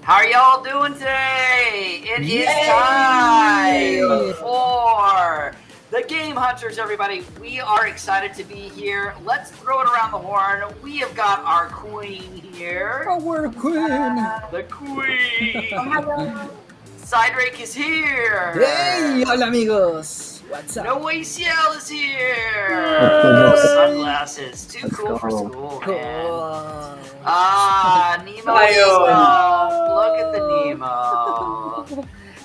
How are y'all doing today? It is time for the Game Hunters, everybody. We are excited to be here. Let's throw it around the horn. We have got our queen here. Our queen. The queen. Cydrake is here. Hey, hola amigos. What's up? No ACL is here. Sunglasses. Too cool for school, man. Nemo. Look at the Nemo.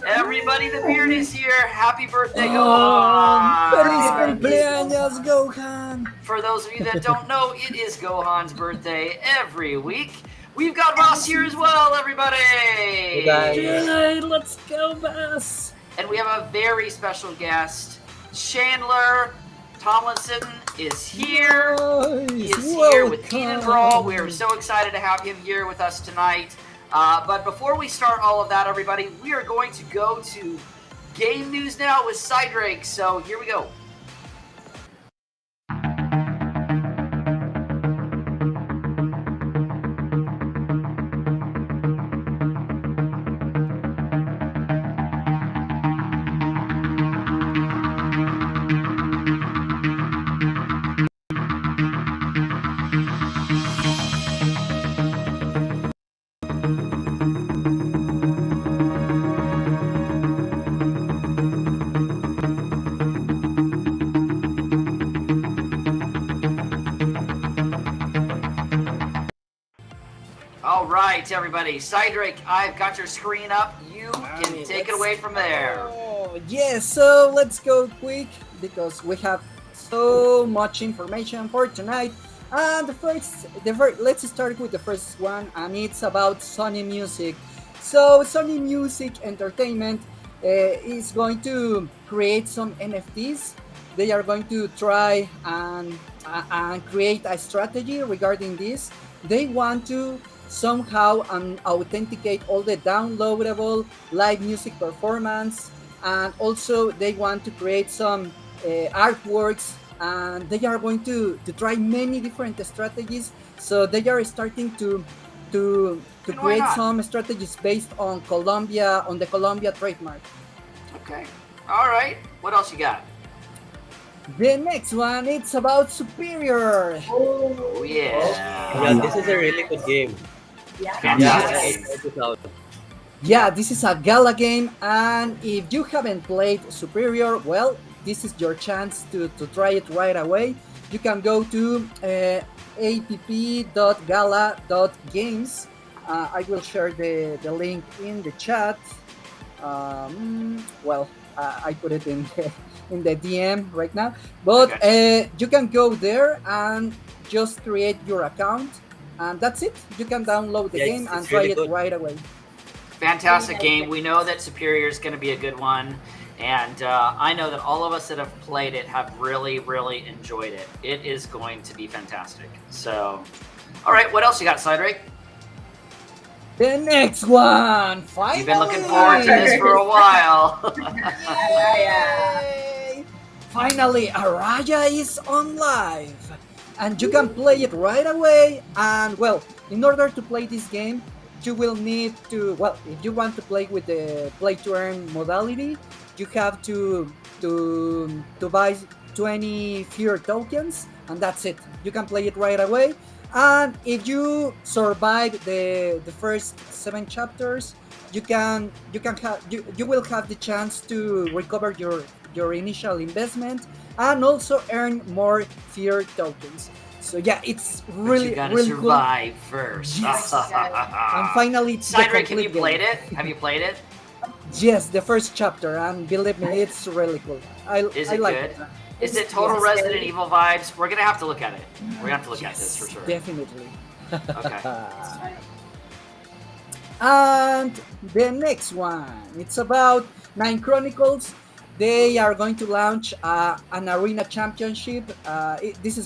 Everybody, the beard is here. Happy birthday, Gohaun. Feliz cumpleaños, Gohaun. For those of you that don't know, it is Gohan's birthday every week. We've got Vaas here as well, everybody. Hey guys. Yay, let's go, Vaas. And we have a very special guest. Chandler Tomlinson is here. Nice. He is here with Keenan Brawl. We are so excited to have him here with us tonight. But before we start all of that, everybody, we are going to go to game news now with Cydrake. So here we go. All right, everybody. Cydrake, I've got your screen up. You can take it away from there. Oh, yes, so let's go quick because we have so much information for tonight. And let's start with the first one, and it's about Sony Music. So Sony Music Entertainment is going to create some NFTs. They are going to try and create a strategy regarding this. They want to somehow authenticate all the downloadable live music performance, and also they want to create some artworks, and they are going to try many different strategies. So they are starting to create some strategies based on the Colombia trademark. Okay. All right. What else you got? The next one, it's about Superior. Oh, yeah. Yeah, this is a really good game. Fantastic. Yeah, this is a gala game, and if you haven't played Superior, well, this is your chance to try it right away. You can go to app.gala.games. I will share the link in the chat. I put it in the DM right now. But you can go there and just create your account, and that's it. You can download the game and try it right away. Fantastic game. We know that Superior is going to be a good one. And I know that all of us that have played it have really, really enjoyed it. It is going to be fantastic. So, all right, what else you got, Cydrake? The next one, finally! You've been looking forward to this for a while. Yay! Finally, Araya is on live. And you can play it right away. And, well, in order to play this game, you will need to, if you want to play with the play-to-earn modality, you have to buy 20 fewer tokens, and that's it. You can play it right away. And if you survive the first 7 chapters, you will have the chance to recover your initial investment and also earn more fear tokens. So yeah, it's really, really survive first. Yes. And finally, it's Cydrake, have you played it? Have you played it? Yes, the first chapter, and believe me, it's really cool. Is it good? Is it total Resident Evil vibes? We're gonna have to look at it. We're gonna have to look at this for sure. Definitely. Okay. And the next one, it's about Nine Chronicles. They are going to launch an arena championship. This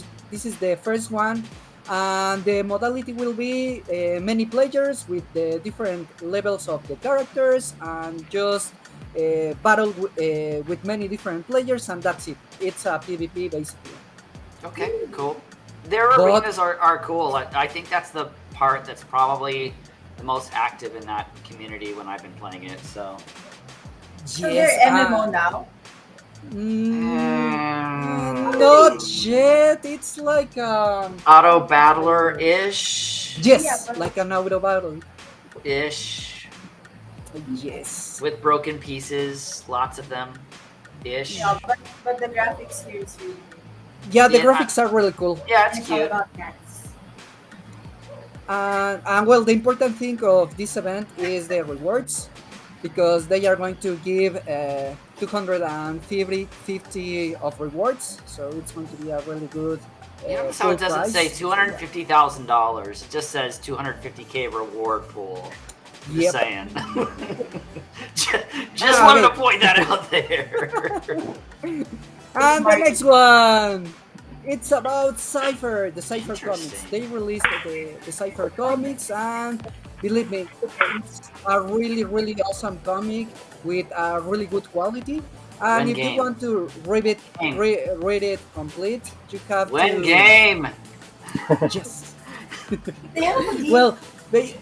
is the first one, and the modality will be many players with the different levels of the characters, and just battle with many different players, and that's it. It's a PvP basically. Okay, cool. Their arenas are cool. I think that's the part that's probably the most active in that community when I've been playing it. So So they're MMO now. Not yet. It's like auto battler ish. yes, Yeah, but- like an auto battle. Ish. Yes. With broken pieces, lots of them. Ish. Yeah, but the graphics here is really good. Yeah, the Yeah, graphics are really cool. Yeah, it's It's all cute. about cats. And well, the important thing of this event is the rewards, because they are going to give 250 of rewards, so it's going to be a really good. You notice how it cool doesn't price. say $250,000. It just says 250K reward pool. Just Yep. saying. just wanted to point that out there. And the next one, it's about Cypher, the Cypher comics. Interesting. They released the Cypher comics, and believe me, it's a really, really awesome comic with a really good quality. And Win if game. you want to read it, Game. read it complete, you have Win to. game. Yes. They have a game. Well, the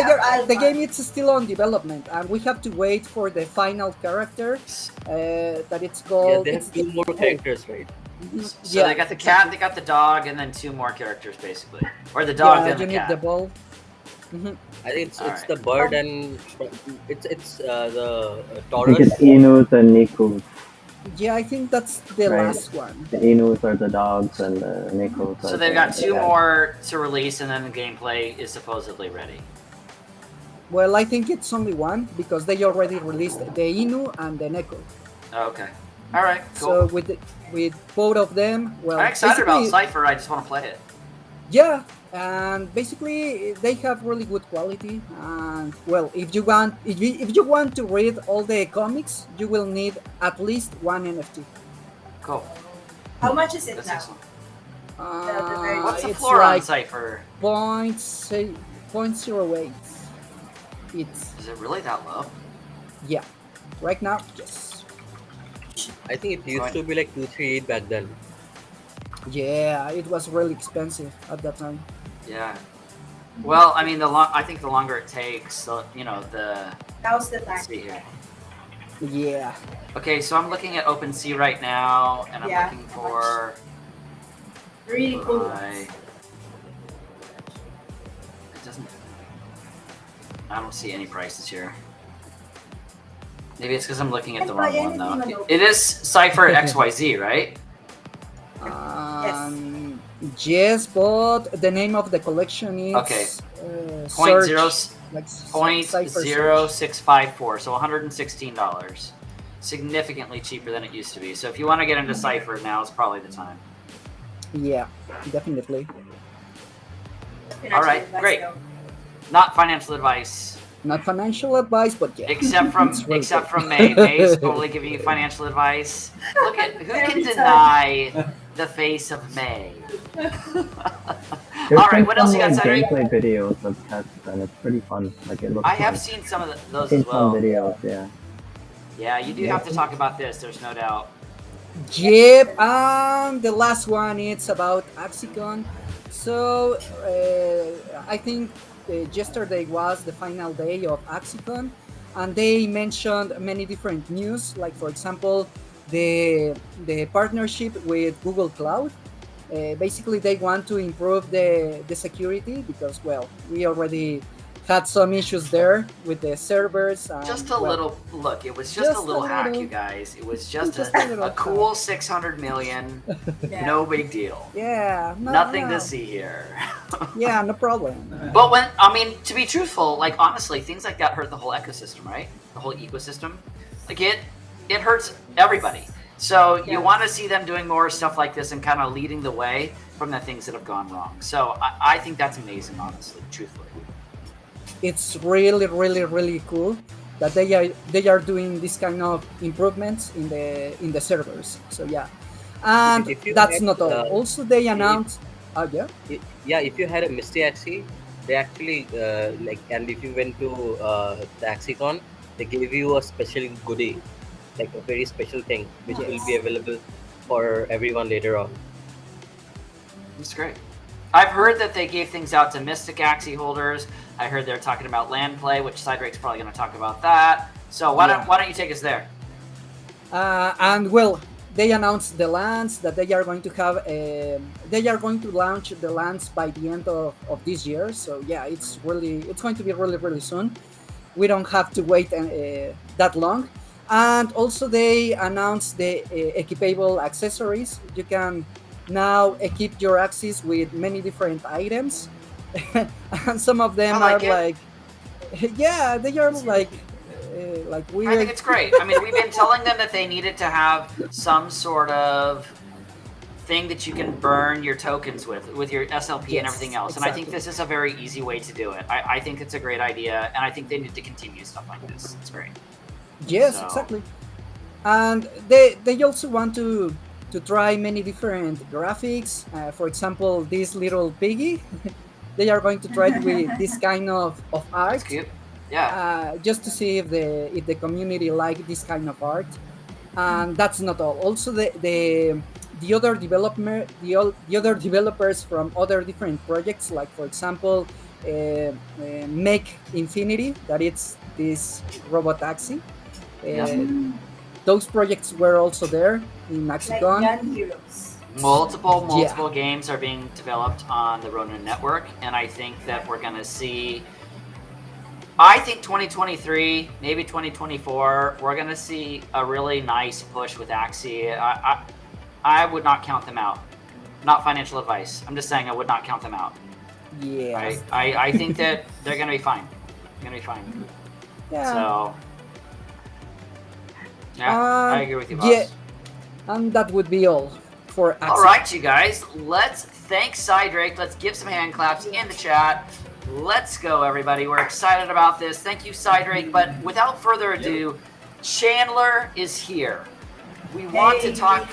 Alpha. game is still on development, and we have to wait for the final character that it's Yeah, called. they have 2 more characters, right? So they got the cat, they got the dog, and then 2 more characters basically, or the dog Yeah, then you the need cat. the ball. Mhm. I think it's Alright. the bird and it's the I think Taurus. it's Inus and Nikus. Yeah, I think that's the Right. last one. The Inus are the dogs and the Nikus are So they've the got 2 cats. more to release, and then the gameplay is supposedly ready. Well, I think it's only one because they already released the Inu and the Neko. Oh, okay. All right. Cool. So with both of them, well, I'm excited about basically- Cypher. I just want to play it. Yeah, and basically they have really good quality. And well, if you want to read all the comics, you will need at least one NFT. Cool. How much is it That's now? excellent. very- What's the it's floor on like Cypher? 0.08. It's Is it really that low? yeah, right now yes. I think it used to be like 238 back then. Yeah, it was really expensive at that time. Yeah. Well, I mean, I think the longer it takes, the Now's the time. let's see here. Yeah. Okay, so I'm looking at OpenSea right now, and I'm Yeah. looking for. Really cool I- ones. It doesn't. I don't see any prices here. Maybe it's because I'm looking at the wrong one though. It is Cypher XYZ, right? Yes, but the name of the collection is Okay. Search, Zero like Point Cypher zero Search. 654, so $116. Significantly cheaper than it used to be. So if you want to get into Cypher, now is probably the time. Yeah, definitely. All right, great. Not financial advice, Not financial advice, but yeah. except from It's really except good. from May. May's totally giving you financial advice. Look at who can Every deny the face of May. There's All right, been what else some, you got, like, Cydrake? gameplay videos of cats, and it's pretty fun. Like it looks. I have nice. seen some of those Seen as well. some videos, yeah. Yeah, you do have to talk about this. There's no doubt. Yep, and the last one it's about Axicon. So I think yesterday was the final day of Axicon, and they mentioned many different news, like for example the partnership with Google Cloud. Basically, they want to improve the security because well, we already had some issues there with the servers. And, Just a well, little look. It was just a little hack, you guys. It was just Just a a little cool 600 million. Yeah. No big deal. Yeah, Nothing no. to see here. Yeah, no problem. But to be truthful, like honestly, things like that hurt the whole ecosystem, right? The whole ecosystem. Like it hurts everybody. So you Yeah. want to see them doing more stuff like this and kind of leading the way from the things that have gone wrong. So I think that's amazing, honestly, truthfully. It's really, really, really cool that they are doing this kind of improvements in the servers. So yeah, and If you that's had, not all. Also, they announced. Yeah. Yeah, if you had a Misty Axie, they actually and if you went to the Axicon, they gave you a special goodie, like a very special thing, which will be available for everyone later on. That's great. I've heard that they gave things out to Mystic Axie holders. I heard they're talking about land play, which Cydrake's probably going to talk about that. So why don't you take us there? And well, they announced the lands that they are going to have. They are going to launch the lands by the end of this year. So yeah, it's going to be really soon. We don't have to wait that long. And also they announced the equipable accessories. You can now equip your axes with many different items, and some of them are like, yeah, they are like weird. I think it's great. I mean, we've been telling them that they needed to have some sort of thing that you can burn your tokens with your SLP and everything else. Exactly. And I think this is a very easy way to do it. I think it's a great idea, and I think they need to continue stuff like this. It's great. Yes, exactly. And they also want to try many different graphics. For example, this little piggy, they are going to try it with this kind of art. That's cute. Yeah. Just to see if the community like this kind of art. And that's not all. Also, the other developers from other different projects, like for example, Make Infinity, that it's this robot taxi. Those projects were also there in Axicon. Like Young Heroes. Multiple games are being developed on the Ronin network, and I think that we're going to see. I think 2023, maybe 2024, we're going to see a really nice push with Axie. I would not count them out. Not financial advice. I'm just saying I would not count them out. Yeah. I think that they're going to be fine. They're going to be fine. Yeah. So, yeah, I agree with you, Vaas. Yeah. And that would be all for Axie. All right, you guys. Let's thank Cydrake. Let's give some hand claps in the chat. Let's go, everybody. We're excited about this. Thank you, Cydrake. But without further ado, Chandler is here. We want to talk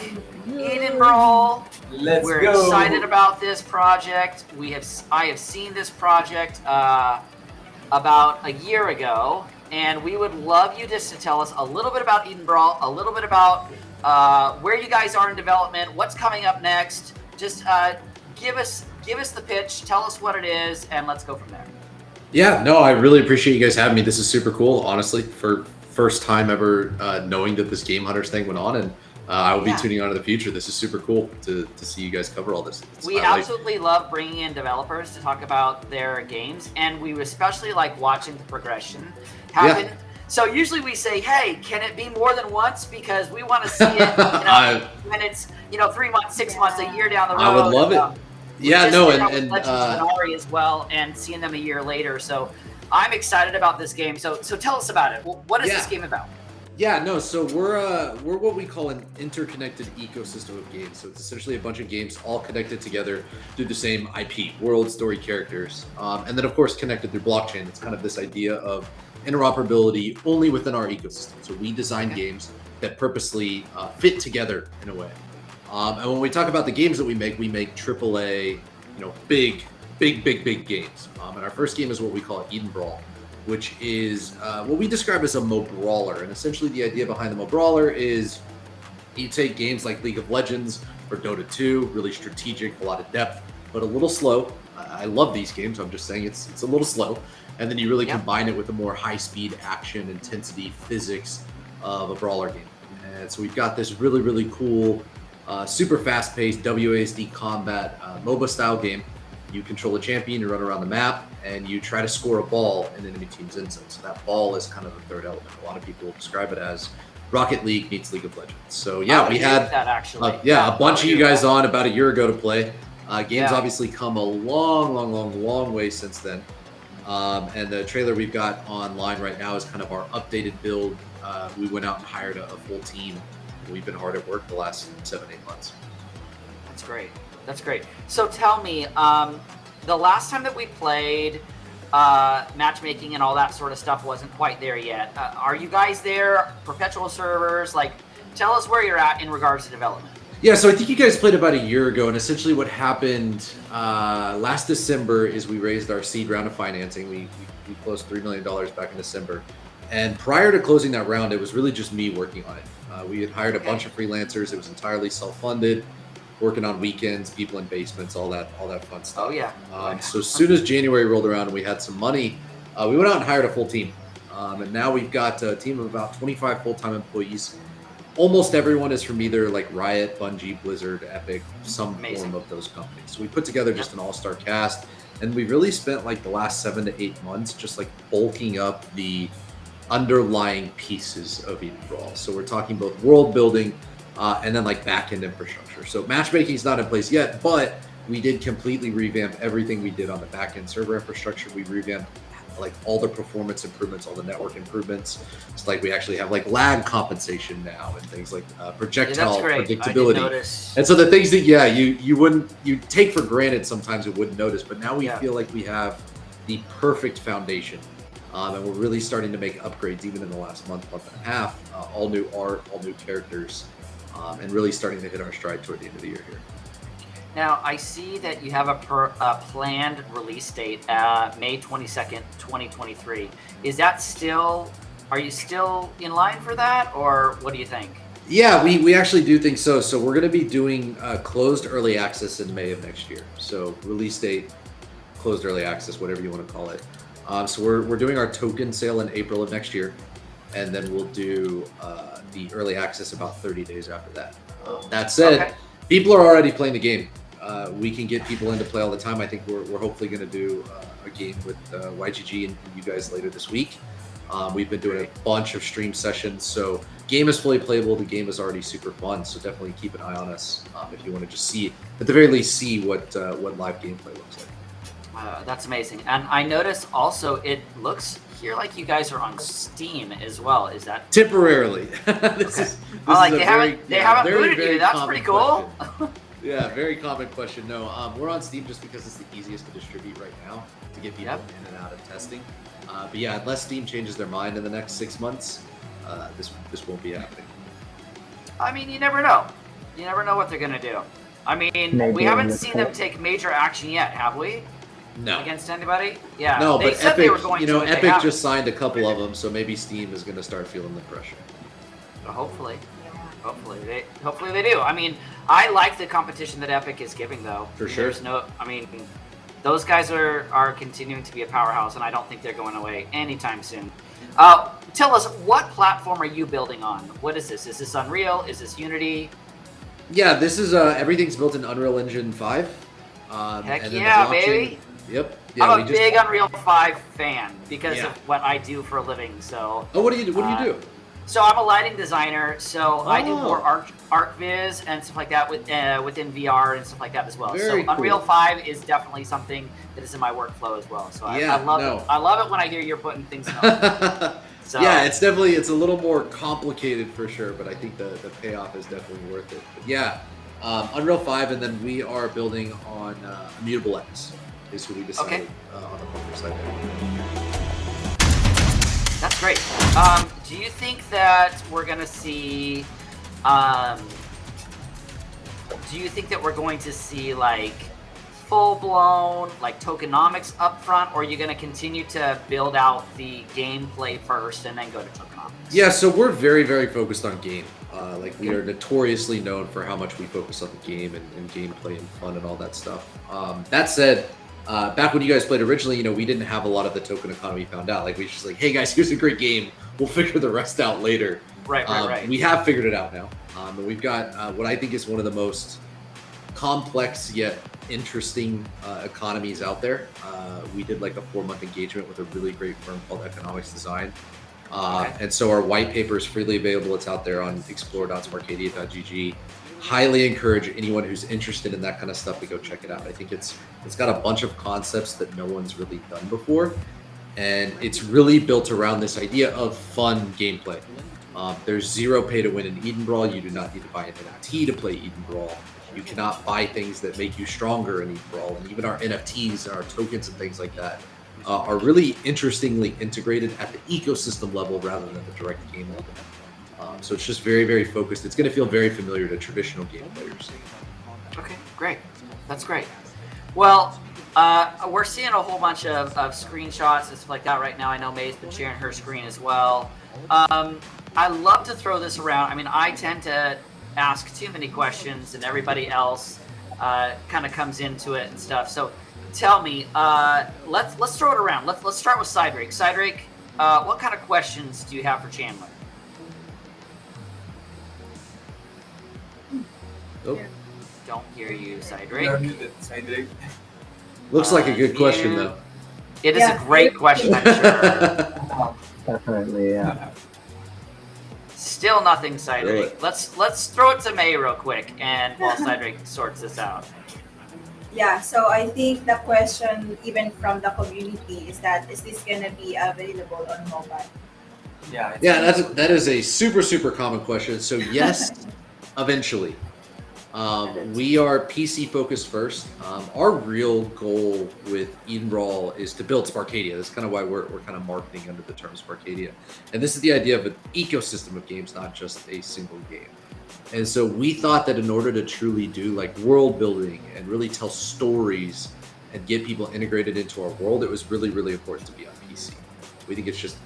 Eden Brawl. We're excited about this project. I have seen this project about a year ago, and we would love you just to tell us a little bit about Eden Brawl, a little bit about where you guys are in development, what's coming up next. Just give us the pitch, tell us what it is, and let's go from there. Yeah, no, I really appreciate you guys having me. This is super cool, honestly, for first time ever knowing that this GameHunters thing went on, and I will be tuning on in the future. This is super cool to see you guys cover all this. We absolutely love bringing in developers to talk about their games, and we especially like watching the progression happen. Yeah. So usually we say, hey, can it be more than once? Because we want to see it when it's 3 months, 6 months, a year down the road. I would love it. Yeah, no, and Legends of Inari as well, and seeing them a year later. So I'm excited about this game. So tell us about it. What is this game about? Yeah, no, so we're what we call an interconnected ecosystem of games. So it's essentially a bunch of games all connected together through the same IP, world, story, characters, and then of course connected through blockchain. It's kind of this idea of interoperability only within our ecosystem. So we design games that purposely fit together in a way. And when we talk about the games that we make AAA, big games. And our first game is what we call Eden Brawl, which is what we describe as a Mo Brawler. And essentially the idea behind the Mo Brawler is you take games like League of Legends or Dota 2, really strategic, a lot of depth, but a little slow. I love these games. I'm just saying it's a little slow. And then you really combine it with the more high-speed action, intensity, physics of a brawler game. And so we've got this really, really cool, super fast-paced WASD combat MOBA-style game. You control a champion, you run around the map, and you try to score a ball in enemy team's end zone. So that ball is kind of the third element. A lot of people describe it as Rocket League meets League of Legends. So yeah, we had that actually. A bunch of you guys on about a year ago to play. Game's obviously come a long way since then. And the trailer we've got online right now is kind of our updated build. We went out and hired a full team. We've been hard at work the last 7-8 months. That's great. So tell me, the last time that we played, matchmaking and all that sort of stuff wasn't quite there yet. Are you guys there? Perpetual servers? Like, tell us where you're at in regards to development. Yeah, so I think you guys played about a year ago, and essentially what happened last December is we raised our seed round of financing. We closed $3 million back in December. And prior to closing that round, it was really just me working on it. We had hired a bunch of freelancers. It was entirely self-funded. working on weekends, people in basements, all that fun stuff. Oh yeah. So as soon as January rolled around and we had some money, we went out and hired a full team. And now we've got a team of about 25 full-time employees. Almost everyone is from either like Riot, Bungie, Blizzard, Epic, some form of those companies. So we put together just an all-star cast, and we really spent like the last 7 to 8 months just like bulking up the underlying pieces of Eden Brawl. So we're talking both world building and then like back-end infrastructure. So matchmaking is not in place yet, but we did completely revamp everything we did on the back-end server infrastructure. We revamped like all the performance improvements, all the network improvements. It's like we actually have like lag compensation now and things like projectile predictability. And so the things that you take for granted sometimes it wouldn't notice, but now we feel like we have the perfect foundation. And we're really starting to make upgrades even in the last month and a half. All new art, all new characters, and really starting to hit our stride toward the end of the year here. Now, I see that you have a planned release date, May 22nd, 2023. Is that still, are you still in line for that, or what do you think? Yeah, we actually do think so. So we're going to be doing closed early access in May of next year. So release date, closed early access, whatever you want to call it. So we're doing our token sale in April of next year, and then we'll do the early access about 30 days after that. That said, people are already playing the game. We can get people in to play all the time. I think we're hopefully going to do a game with YGG and you guys later this week. We've been doing a bunch of stream sessions, so game is fully playable. The game is already super fun, so definitely keep an eye on us if you want to just see, at the very least, see what live gameplay looks like. That's amazing. And I noticed also it looks here like you guys are on Steam as well. Is that temporarily? They haven't booted you. That's pretty cool. Yeah, very common question. No, we're on Steam just because it's the easiest to distribute right now to get people in and out of testing. But yeah, unless Steam changes their mind in the next 6 months, this won't be happening. I mean, you never know. You never know what they're gonna do. I mean, we haven't seen them take major action yet, have we? No. Against anybody? Yeah. No, they but said Epic, they were going to, Epic just signed a couple of them, so maybe Steam is going to start feeling the pressure. Hopefully. Hopefully they do. I mean, I like the competition that Epic is giving, though. For sure. Those guys are continuing to be a powerhouse, and I don't think they're going away anytime soon. Tell us, what platform are you building on? What is this? Is this Unreal? Is this Unity? Yeah, this is everything's built in Unreal Engine 5. Heck yeah, baby! Yep. Yeah, I'm a big Unreal 5 fan because of what I do for a living. So. Oh, what do you do? So I'm a lighting designer, so I do more art viz and stuff like that within VR and stuff like that as well. Very so Unreal 5 is definitely something that is in my workflow as well. So I love it. I love it when I hear you're putting things in. So, yeah, it's a little more complicated for sure, but I think the payoff is definitely worth it. But yeah, Unreal 5, and then we are building on Immutable X is who we decided on the poker side there. That's great. Do you think that we're going to see like full-blown like tokenomics up front, or are you going to continue to build out the gameplay first and then go to tokenomics? Yeah, so we're very, very focused on game. We are notoriously known for how much we focus on the game and gameplay and fun and all that stuff. That said, back when you guys played originally, we didn't have a lot of the token economy found out. Like, we just like, hey guys, here's a great game. We'll figure the rest out later. Right. We have figured it out now. And we've got what I think is one of the most complex yet interesting economies out there. We did like a 4-month engagement with a really great firm called Economics Design. And so our white paper is freely available. It's out there on explore.smarcadia.gg. Highly encourage anyone who's interested in that kind of stuff to go check it out. I think it's got a bunch of concepts that no one's really done before, and it's really built around this idea of fun gameplay. There's zero pay to win in Eden Brawl. You do not need to buy an NFT to play Eden Brawl. You cannot buy things that make you stronger in Eden Brawl, and even our NFTs and our tokens and things like that are really interestingly integrated at the ecosystem level rather than the direct game level. So it's just very, very focused. It's going to feel very familiar to traditional game players. Okay, great. That's great. Well, we're seeing a whole bunch of screenshots and stuff like that right now. I know Mae's been sharing her screen as well. I love to throw this around. I mean, I tend to ask too many questions and everybody else kind of comes into it and stuff. So tell me, let's throw it around. Let's start with Cydrake. Cydrake, what kind of questions do you have for Chandler? Nope. Don't hear you, Cydrake. Looks like a good question, you- though. It is Yeah. a great question, I'm sure. Definitely, yeah. Still nothing, Cydrake. Really? Let's throw it to May real quick, and while Cydrake sorts this out. Yeah, so I think the question, even from the community, is this gonna be available on mobile? Yeah. Yeah, that is a super common question. So yes, eventually. We are PC focused first. Our real goal with Eden Brawl is to build Sparcadia. That's kind of why we're kind of marketing under the term Sparcadia. And this is the idea of an ecosystem of games, not just a single game. And so we thought that in order to truly do like world building and really tell stories and get people integrated into our world, it was really important to be on PC. We think it's just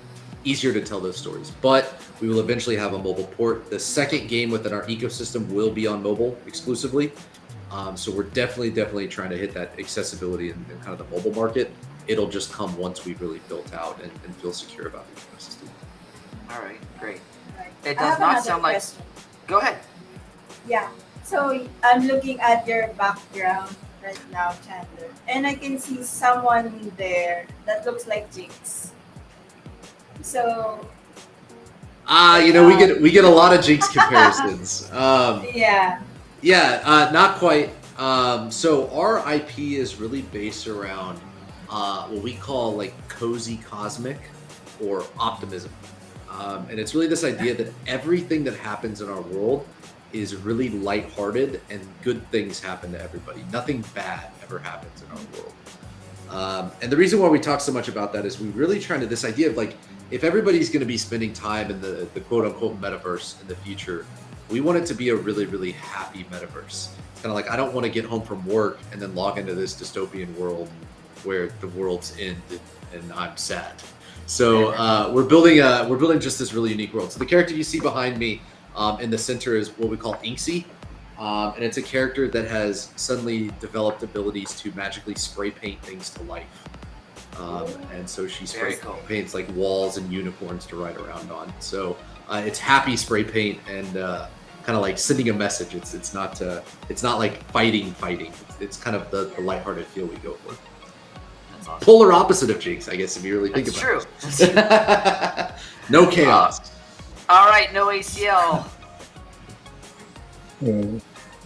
easier to tell those stories, but we will eventually have a mobile port. The second game within our ecosystem will be on mobile exclusively. So we're definitely trying to hit that accessibility in kind of the mobile market. It'll just come once we've really built out and feel secure about the ecosystem. All right, great. Right. It I does have not another sound like. question. Go ahead. Yeah. So I'm looking at your background right now, Chandler, and I can see someone there that looks like Jinx. So We get a lot of Jinx comparisons. yeah. Not quite. So our IP is really based around what we call like cozy cosmic or optimism. And it's really this idea that everything that happens in our world is really lighthearted and good things happen to everybody. Nothing bad ever happens in our world. And the reason why we talk so much about that is we really trying to this idea of like, if everybody's going to be spending time in the quote unquote metaverse in the future, we want it to be a really happy metaverse. It's kind of like, I don't want to get home from work and then log into this dystopian world where the world's ended and I'm sad. So we're building just this really unique world. So the character you see behind me in the center is what we call Inksy. And it's a character that has suddenly developed abilities to magically spray paint things to life. And so she spray paints like walls and unicorns to ride around on. So it's happy spray paint and kind of like sending a message. It's not like fighting. It's kind of the lighthearted feel we go for. That's awesome. Polar opposite of Jinx, I guess, if you really think That's about true. it. No chaos. All right, no ACL.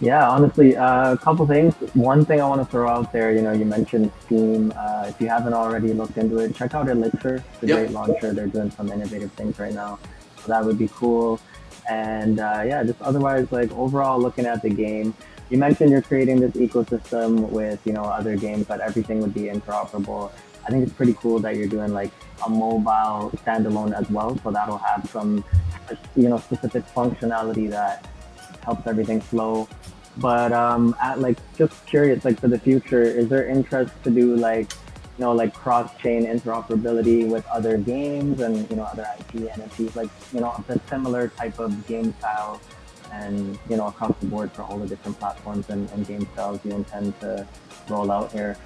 Yeah, honestly, a couple things. One thing I want to throw out there, you mentioned Steam. If you haven't already looked into it, check out Elixir. It's a Yep. great launcher. They're doing some innovative things right now. So that would be cool. And just otherwise, like overall looking at the game, you mentioned you're creating this ecosystem with, other games, that everything would be interoperable. I think it's pretty cool that you're doing like a mobile standalone as well. So that'll have some, specific functionality that helps everything flow. But just curious, like for the future, is there interest to do like cross-chain interoperability with other games and other IP NFTs, like a similar type of game style, and across the board for all the different platforms and game styles you intend to roll out here?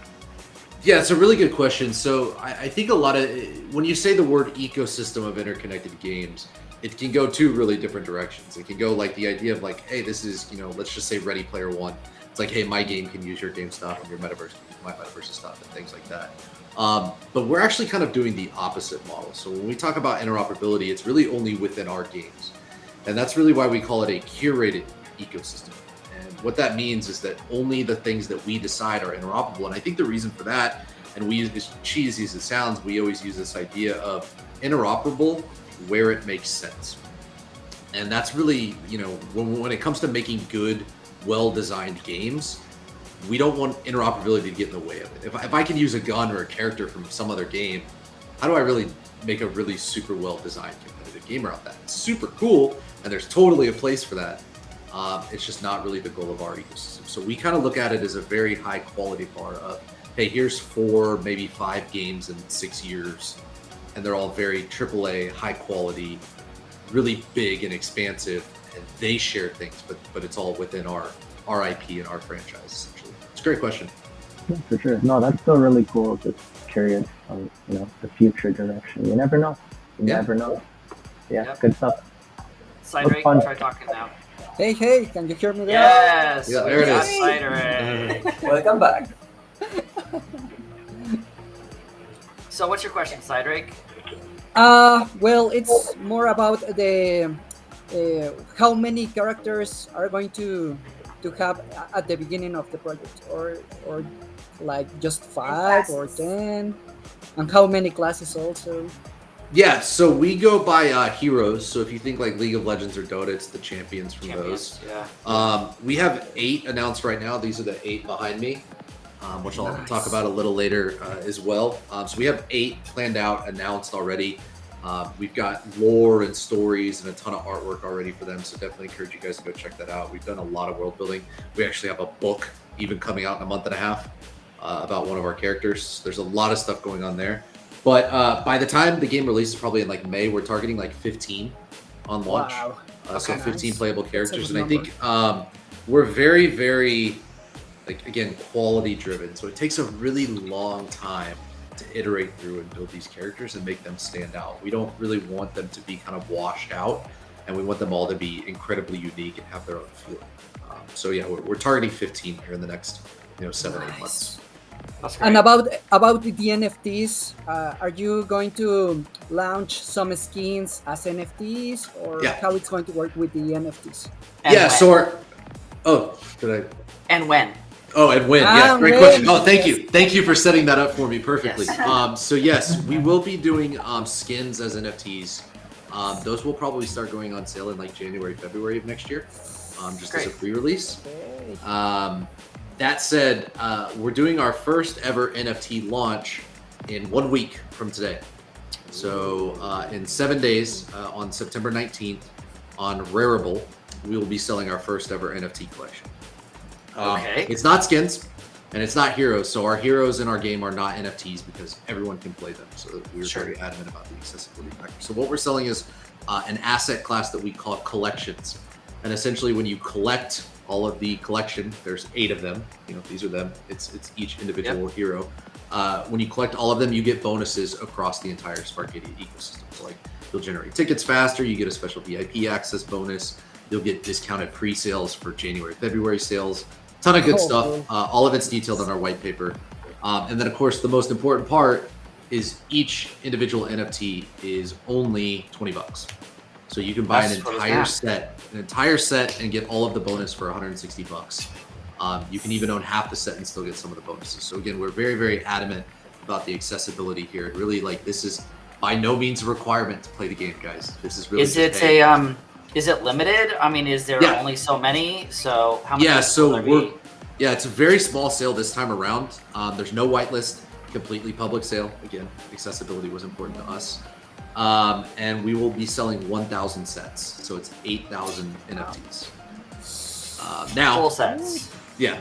Yeah, it's a really good question. So I think a lot of, when you say the word ecosystem of interconnected games, it can go two really different directions. It can go like the idea of like, hey, this is, let's just say Ready Player One. It's like, hey, my game can use your game stuff and your metaverse can use my metaverse stuff and things like that. But we're actually kind of doing the opposite model. So when we talk about interoperability, it's really only within our games. And that's really why we call it a curated ecosystem. And what that means is that only the things that we decide are interoperable. And I think the reason for that, and we use this cheesy as it sounds, we always use this idea of interoperable where it makes sense. And that's really, when it comes to making good, well-designed games, we don't want interoperability to get in the way of it. If I can use a gun or a character from some other game, how do I really make a really super well-designed competitive game around that? It's super cool, and there's totally a place for that. It's just not really the goal of our ecosystem. So we kind of look at it as a very high-quality bar of, hey, here's 4, maybe 5 games in 6 years, and they're all very AAA, high-quality, really big and expansive, and they share things, but it's all within our IP and our franchise essentially. It's a great question. Yeah, for sure. No, that's still really cool. Just curious on the future direction. You never know. You Yeah. never know. Yeah, Yep. good stuff. Cydrake, fun. try talking now. Hey, can you hear me there? Yes! Yeah, we there it got is. Cydrake. Welcome back. So what's your question, Cydrake? Well, it's more about the how many characters are going to have at the beginning of the project, or like just 5 or classes. 10, and how many classes also. Yeah, so we go by heroes. So if you think like League of Legends or Dota, it's the champions from those. Yeah. We have 8 announced right now. These are the 8 behind me, which I'll Nice. talk about a little later as well. So we have 8 planned out, announced already. We've got lore and stories and a ton of artwork already for them, so definitely encourage you guys to go check that out. We've done a lot of world building. We actually have a book even coming out in a month and a half about one of our characters. There's a lot of stuff going on there. But by the time the game releases, probably in like May, we're targeting like 15 on launch. Wow. So Okay, 15 nice. playable That's a characters, good and I think we're very, very, like, again, quality driven. So it takes a really long time to iterate through and build these characters and make them stand out. We don't really want them to be kind of washed out, and we want them all to be incredibly unique and have their own feel. So yeah, we're targeting 15 here in the next 7 8 months. That's great. And about the NFTs, are you going to launch some skins as NFTs, or Yeah. how it's going to work with the NFTs? And Yeah, when? so did I? And when? Oh, and when? Yeah, Ah, great when, question. Oh, thank yes. you. Thank you for setting that up for me perfectly. Yes. So yes, we will be doing skins as NFTs. Those will probably start going on sale in like January, February of next year, just as a Great. pre-release. Okay. That said, we're doing our first ever NFT launch in 1 week from today. So in 7 days, on September 19th, on Rarible, we will be selling our first ever NFT collection. Okay. It's not skins, and it's not heroes. So our heroes in our game are not NFTs because everyone can play them. So we're Sure. very adamant about the accessibility factor. So what we're selling is an asset class that we call collections. And essentially when you collect all of the collection, there's 8 of them. These are them. It's each individual hero. When you collect all of them, you get bonuses across the entire Sparkadia ecosystem. So like you'll generate tickets faster, you get a special VIP access bonus, you'll get discounted pre-sales for January, February sales. Ton of good stuff. Cool. All of it's detailed on our white paper. And then, of course, the most important part is each individual NFT is only $20. So you can buy an That's what entire set, and get all of the bonus for $160. You can even own half the set and still get some of the bonuses. So again, we're very, very adamant about the accessibility here. And really, like, this is by no means a requirement to play the game, guys. This is really Is it is it limited? I mean, is there Yeah. only so many? So how many? Yeah, will so there we're be? it's a very small sale this time around. There's no whitelist, completely public sale. Again, accessibility was important to us. And we will be selling 1,000 sets, so it's 8,000 NFTs. Now, Full sets. yeah,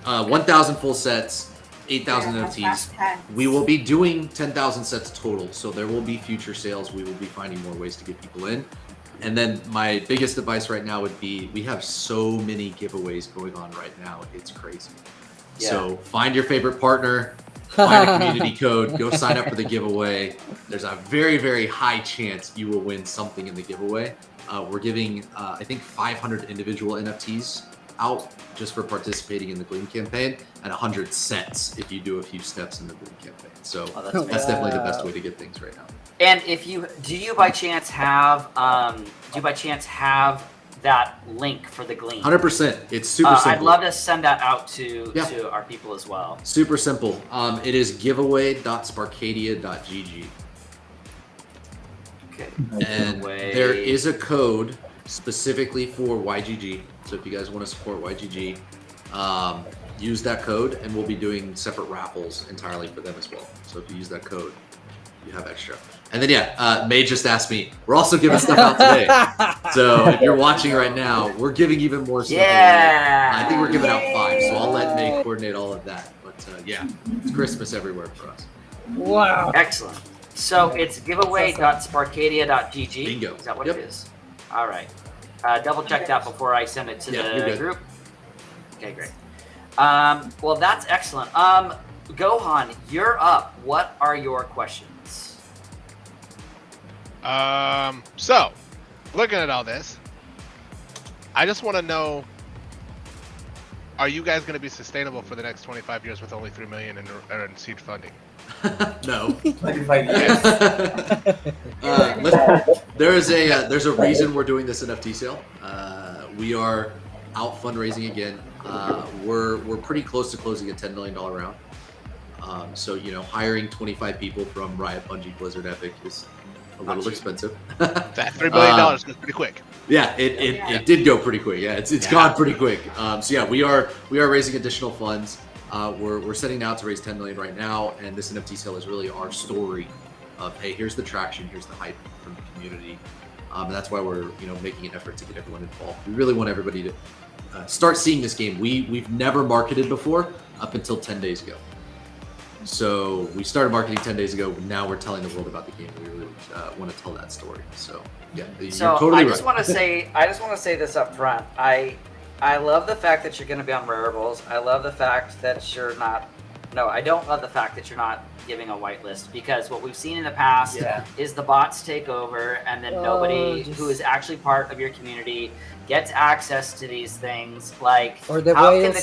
1,000 full sets, 8,000 Yeah, NFTs. fast hands. We will be doing 10,000 sets total, so there will be future sales. We will be finding more ways to get people in. And then my biggest advice right now would be we have so many giveaways going on right now. It's crazy. Yeah. So find your favorite partner, find a community code, go sign up for the giveaway. There's a very, very high chance you will win something in the giveaway. We're giving, I think, 500 individual NFTs out just for participating in the Gleam campaign, and 100 sets if you do a few steps in the Gleam campaign. So Oh, that's that's definitely the best Wow. way to get things right now. And if you do you by chance have that link for the Gleam? 100%. It's super simple. I'd love to send that out to Yeah. to our people as well. Super simple. It is giveaway.sparkadia.gg. Okay. And Giveaway. there is a code specifically for YGG. So if you guys want to support YGG, use that code, and we'll be doing separate raffles entirely for them as well. So if you use that code, you have extra. And then May just asked me, we're also giving stuff out today. So if you're watching right now, we're giving even more stuff. Yeah. I think we're giving out 5, so I'll let May coordinate all of that. But it's Christmas everywhere for us. Wow. Excellent. So it's giveaway.sparkadia.gg. Bingo. Is that what Yep. it is? All right. Double check that before I send it to Yeah, you're the good. group. Okay, great. Well, that's excellent. Gohan, you're up. What are your questions? So, looking at all this, I just want to know: are you guys going to be sustainable for the next 25 years with only $3 million in seed funding? No. 25 years. There's a reason we're doing this NFT sale. We are out fundraising again. We're pretty close to closing a $10 million round. So hiring 25 people from Riot, Bungie, Blizzard, Epic is a little expensive. That $3 million goes pretty quick. Yeah, it did go pretty quick. Yeah, it's gone pretty quick. So yeah, we are raising additional funds. We're setting out to raise 10 million right now, and this NFT sale is really our story of, hey, here's the traction, here's the hype from the community, and that's why we're making an effort to get everyone involved. We really want everybody to start seeing this game. We've never marketed before up until 10 days ago. So we started marketing 10 days ago. Now we're telling the world about the game. We really want to tell that story. So yeah, you're totally I right. just want to say this up front. I love the fact that you're going to be on Rareables. I love the fact that you're not. No, I don't love the fact that you're not giving a whitelist, because what we've seen in the past is the bots take over, and then nobody who is actually part of your community gets access to these things. Like, Or the how whales. can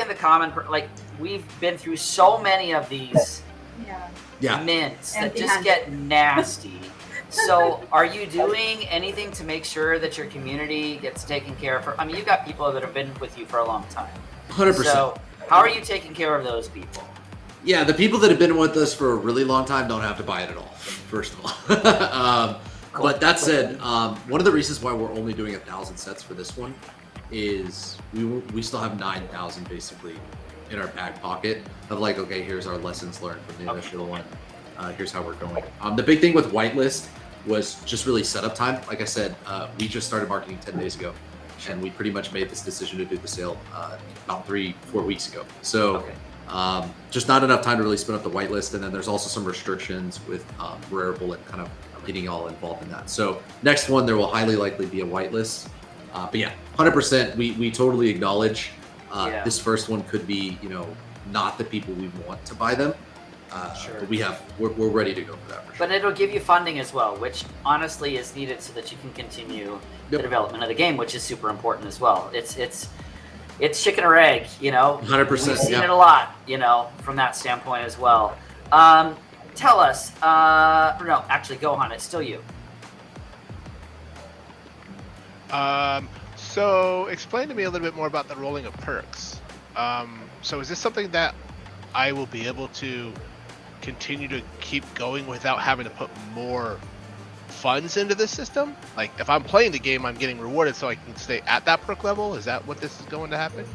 the common like, we've been through so many of these Yeah. mints that just Empty-handed. get nasty. So are you doing anything to make sure that your community gets taken care of? I mean, you've got people that have been with you for a long time. 100%. So how are you taking care of those people? Yeah, the people that have been with us for a really long time don't have to buy it at all, first of all. But that said, one of the reasons why we're only doing 1,000 sets for this one is we still have 9,000 basically in our back pocket of like, okay, here's our lessons learned from the initial one. Here's how we're going. The big thing with whitelist was just really setup time. Like I said, we just started marketing 10 days ago, and we pretty much made this decision to do the sale about 3-4 weeks ago. So just not enough time to really spin up the whitelist. And then there's also some restrictions with Rareable and kind of getting all involved in that. So next one, there will highly likely be a whitelist. But yeah, 100%, we totally acknowledge this first one could be, not the people we want to buy them. But we're ready to go for that for sure. But it'll give you funding as well, which honestly is needed so that you can continue the development of the game, which is super important as well. It's chicken or egg, 100%. We've seen it a lot, from that standpoint as well. Tell us, no, actually, Gohan, it's still you. So explain to me a little bit more about the rolling of perks. So is this something that I will be able to continue to keep going without having to put more funds into this system? Like, if I'm playing the game, I'm getting rewarded so I can stay at that perk level? Is that what this is going to happen?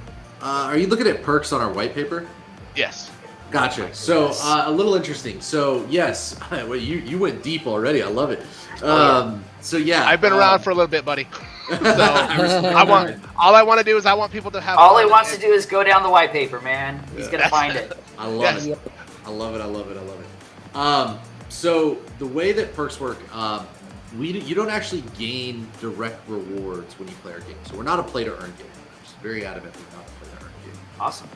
Are you looking at perks on our white paper? Yes. Gotcha. So a little interesting. So yes, well, you went deep already. I love it. So yeah, I've been around for a little bit, buddy. So all I want to do is I want people to have. All he wants to do is go down the white paper, man. He's gonna find it. I love it. I love it. So the way that perks work, you don't actually gain direct rewards when you play our game. So we're not a play to earn game. We're just very adamant we're not a play to earn game. Awesome.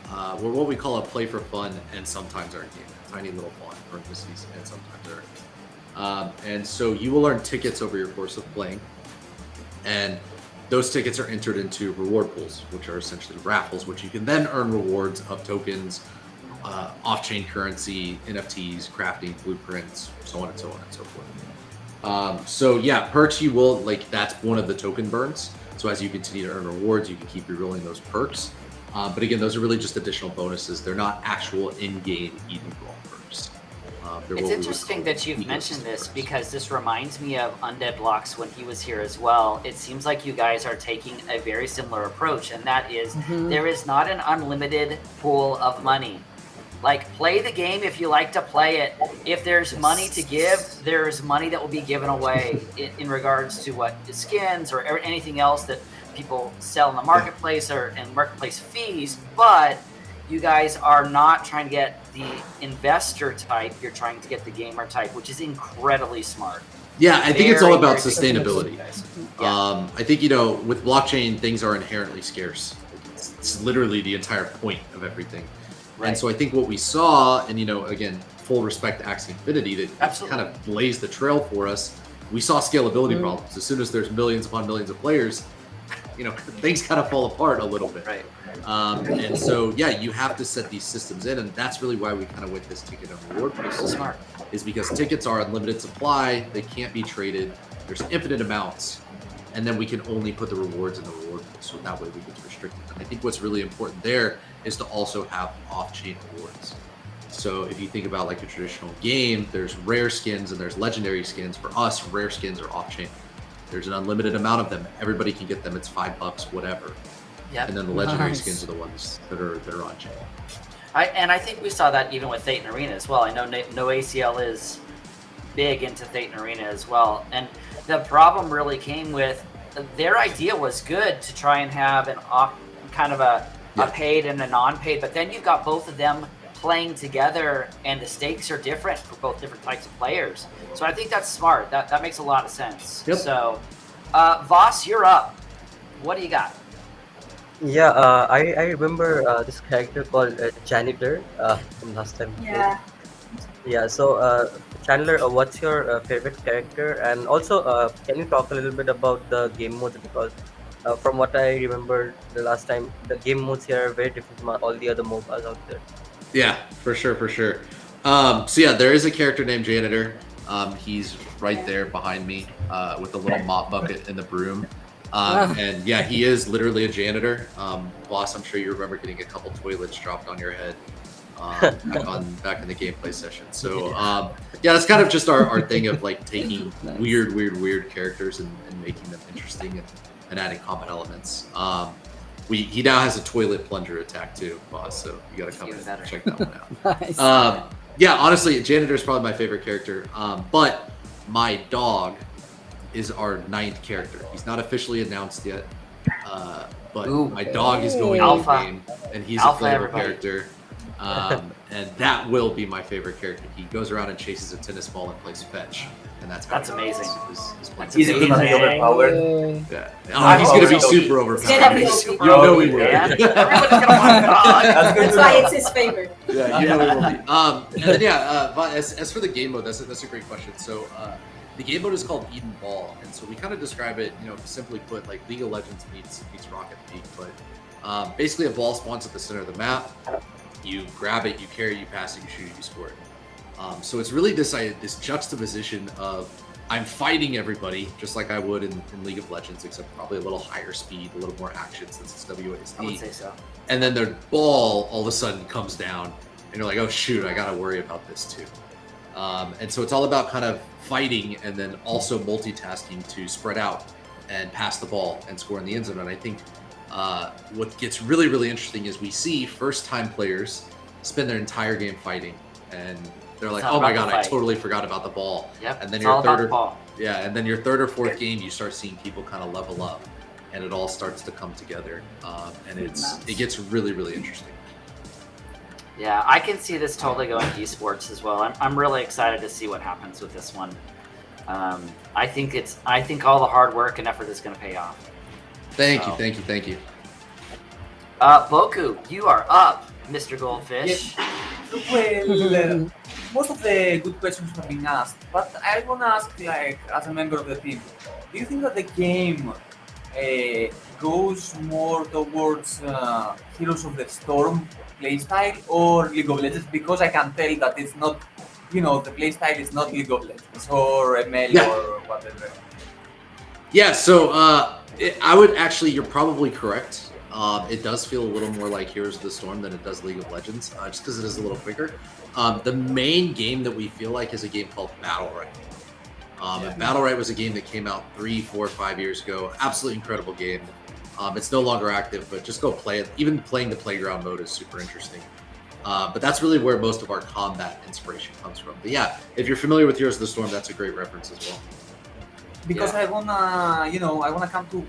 We're what we call a play for fun and sometimes earn game. Tiny little fun, parentheses, and sometimes earn. And so you will earn tickets over your course of playing, and those tickets are entered into reward pools, which are essentially raffles, which you can then earn rewards of tokens, off-chain currency, NFTs, crafting, blueprints, so on and so on and so forth. So yeah, perks you will, that's one of the token burns. So as you continue to earn rewards, you can keep rerolling those perks. But again, those are really just additional bonuses. They're not actual in-game Eden Brawl perks. It's interesting that you've mentioned this, because this reminds me of Undead Blocks when he was here as well. It seems like you guys are taking a very similar approach, and that is there is not an unlimited pool of money. Like, play the game if you like to play it. If there's money to give, there's money that will be given away in regards to what skins or anything else that people sell in the marketplace or in marketplace fees. But you guys are not trying to get the investor type, you're trying to get the gamer type, which is incredibly smart. Yeah, I think it's all Very, about very big difference, sustainability. you guys. I think, you know, with blockchain, things are inherently scarce. It's literally the entire point of everything. Right. And so I think what we saw, and, you know, again, full respect to Axie Infinity, that Absolutely. kind of blazed the trail for us. We saw scalability problems. As soon as there's millions upon millions of players, you know, things kind of fall apart a little bit. Right. And so, yeah, you have to set these systems in, and that's really why we kind of went this ticket and reward system. Smart. Is because tickets are unlimited supply, they can't be traded, there's infinite amounts, and then we can only put the rewards in the reward pool, so that way we get restricted. And I think what's really important there is to also have off-chain rewards. So if you think about like a traditional game, there's rare skins and there's legendary skins. For us, rare skins are off-chain. There's an unlimited amount of them. Everybody can get them. It's $5, whatever. Yeah. And then the legendary Nice. skins are the ones that are on chain. I think we saw that even with Thetan Arena as well. I know No ACL is big into Thetan Arena as well. And the problem really came with their idea was good to try and have an off, kind of a paid and a non-paid, but then you've got both of them playing together and the stakes are different for both different types of players. So I think that's smart. That makes a lot of sense. Yep. So, Vaas, you're up. What do you got? Yeah, I remember this character called Janitor from last time. Yeah. Yeah, so Chandler, what's your favorite character? And also, can you talk a little bit about the game modes? Because from what I remember the last time, the game modes here are very different from all the other MOBAs out there. Yeah, for sure, for sure. So yeah, there is a character named Janitor. He's right there behind me with the little mop bucket and the broom. And yeah, he is literally a janitor. Boss, I'm sure you remember getting a couple toilets dropped on your head back in the gameplay session. So yeah, that's kind of just our thing of like taking Nice. weird characters and making them interesting and adding combat elements. He now has a toilet plunger attack too, Boss. So you got to come Even and better. check that one out. Nice. Yeah, honestly, Janitor is probably my favorite character. But my dog is our 9th character. He's not officially announced yet. But Ooh. my dog is going Alpha. in the game, and he's Alpha, a playable everybody. character. And that will be my favorite character. He goes around and chases a tennis ball and plays fetch. And that's how That's amazing. His That's Is it gonna be amazing. overpowered? Yeah. Oh, he's gonna be super It's overpowered. gonna be He's super super You know he OP, will. man. Everybody's gonna want a dog. That's good That's to why know. it's his favorite. Yeah, you know it will be. And then yeah, but as for the game mode, that's a great question. So the game mode is called Eden Ball, and so we kind of describe it, you know, simply put, like League of Legends meets Rocket League. But basically, a ball spawns at the center of the map. You grab it, you carry, you pass it, you shoot it, you score it. So it's really this juxtaposition of I'm fighting everybody just like I would in League of Legends, except probably a little higher speed, a little more action since it's WASD. I would say so. And then their ball all of a sudden comes down, and you're like, oh shoot, I gotta worry about this too. And so it's all about kind of fighting and then also multitasking to spread out and pass the ball and score in the end zone. And I think what gets really interesting is we see first-time players spend their entire game fighting, and they're like, It's not oh my about god, the I fight. totally forgot about the ball. Yep. And then it's your all about third the ball. Yeah, and then your third or fourth game, you start seeing people kind of level up, and it all starts to come together, and it gets really interesting. Yeah, I can see this totally going esports as well. I'm really excited to see what happens with this one. I think all the hard work and effort is going to pay off. Thank So. you. Boku, you are up, Mr. Goldfish. Well, most of the good questions have been asked, but I want to ask, like, as a member of the team, do you think that the game goes more towards Heroes of the Storm playstyle or League of Legends? Because I can tell that it's not, the playstyle is not League of Legends or ML Yeah. or whatever. Yeah, so I would actually, you're probably correct. It does feel a little more like Heroes of the Storm than it does League of Legends, just because it is a little quicker. The main game that we feel like is a game called Battle Right. And Battle Right was a game that came out 3, 4, 5 years ago. Absolutely incredible game. It's no longer active, but just go play it. Even playing the playground mode is super interesting. But that's really where most of our combat inspiration comes from. But yeah, if you're familiar with Heroes of the Storm, that's a great reference as well. Because Yeah. I wanna come to,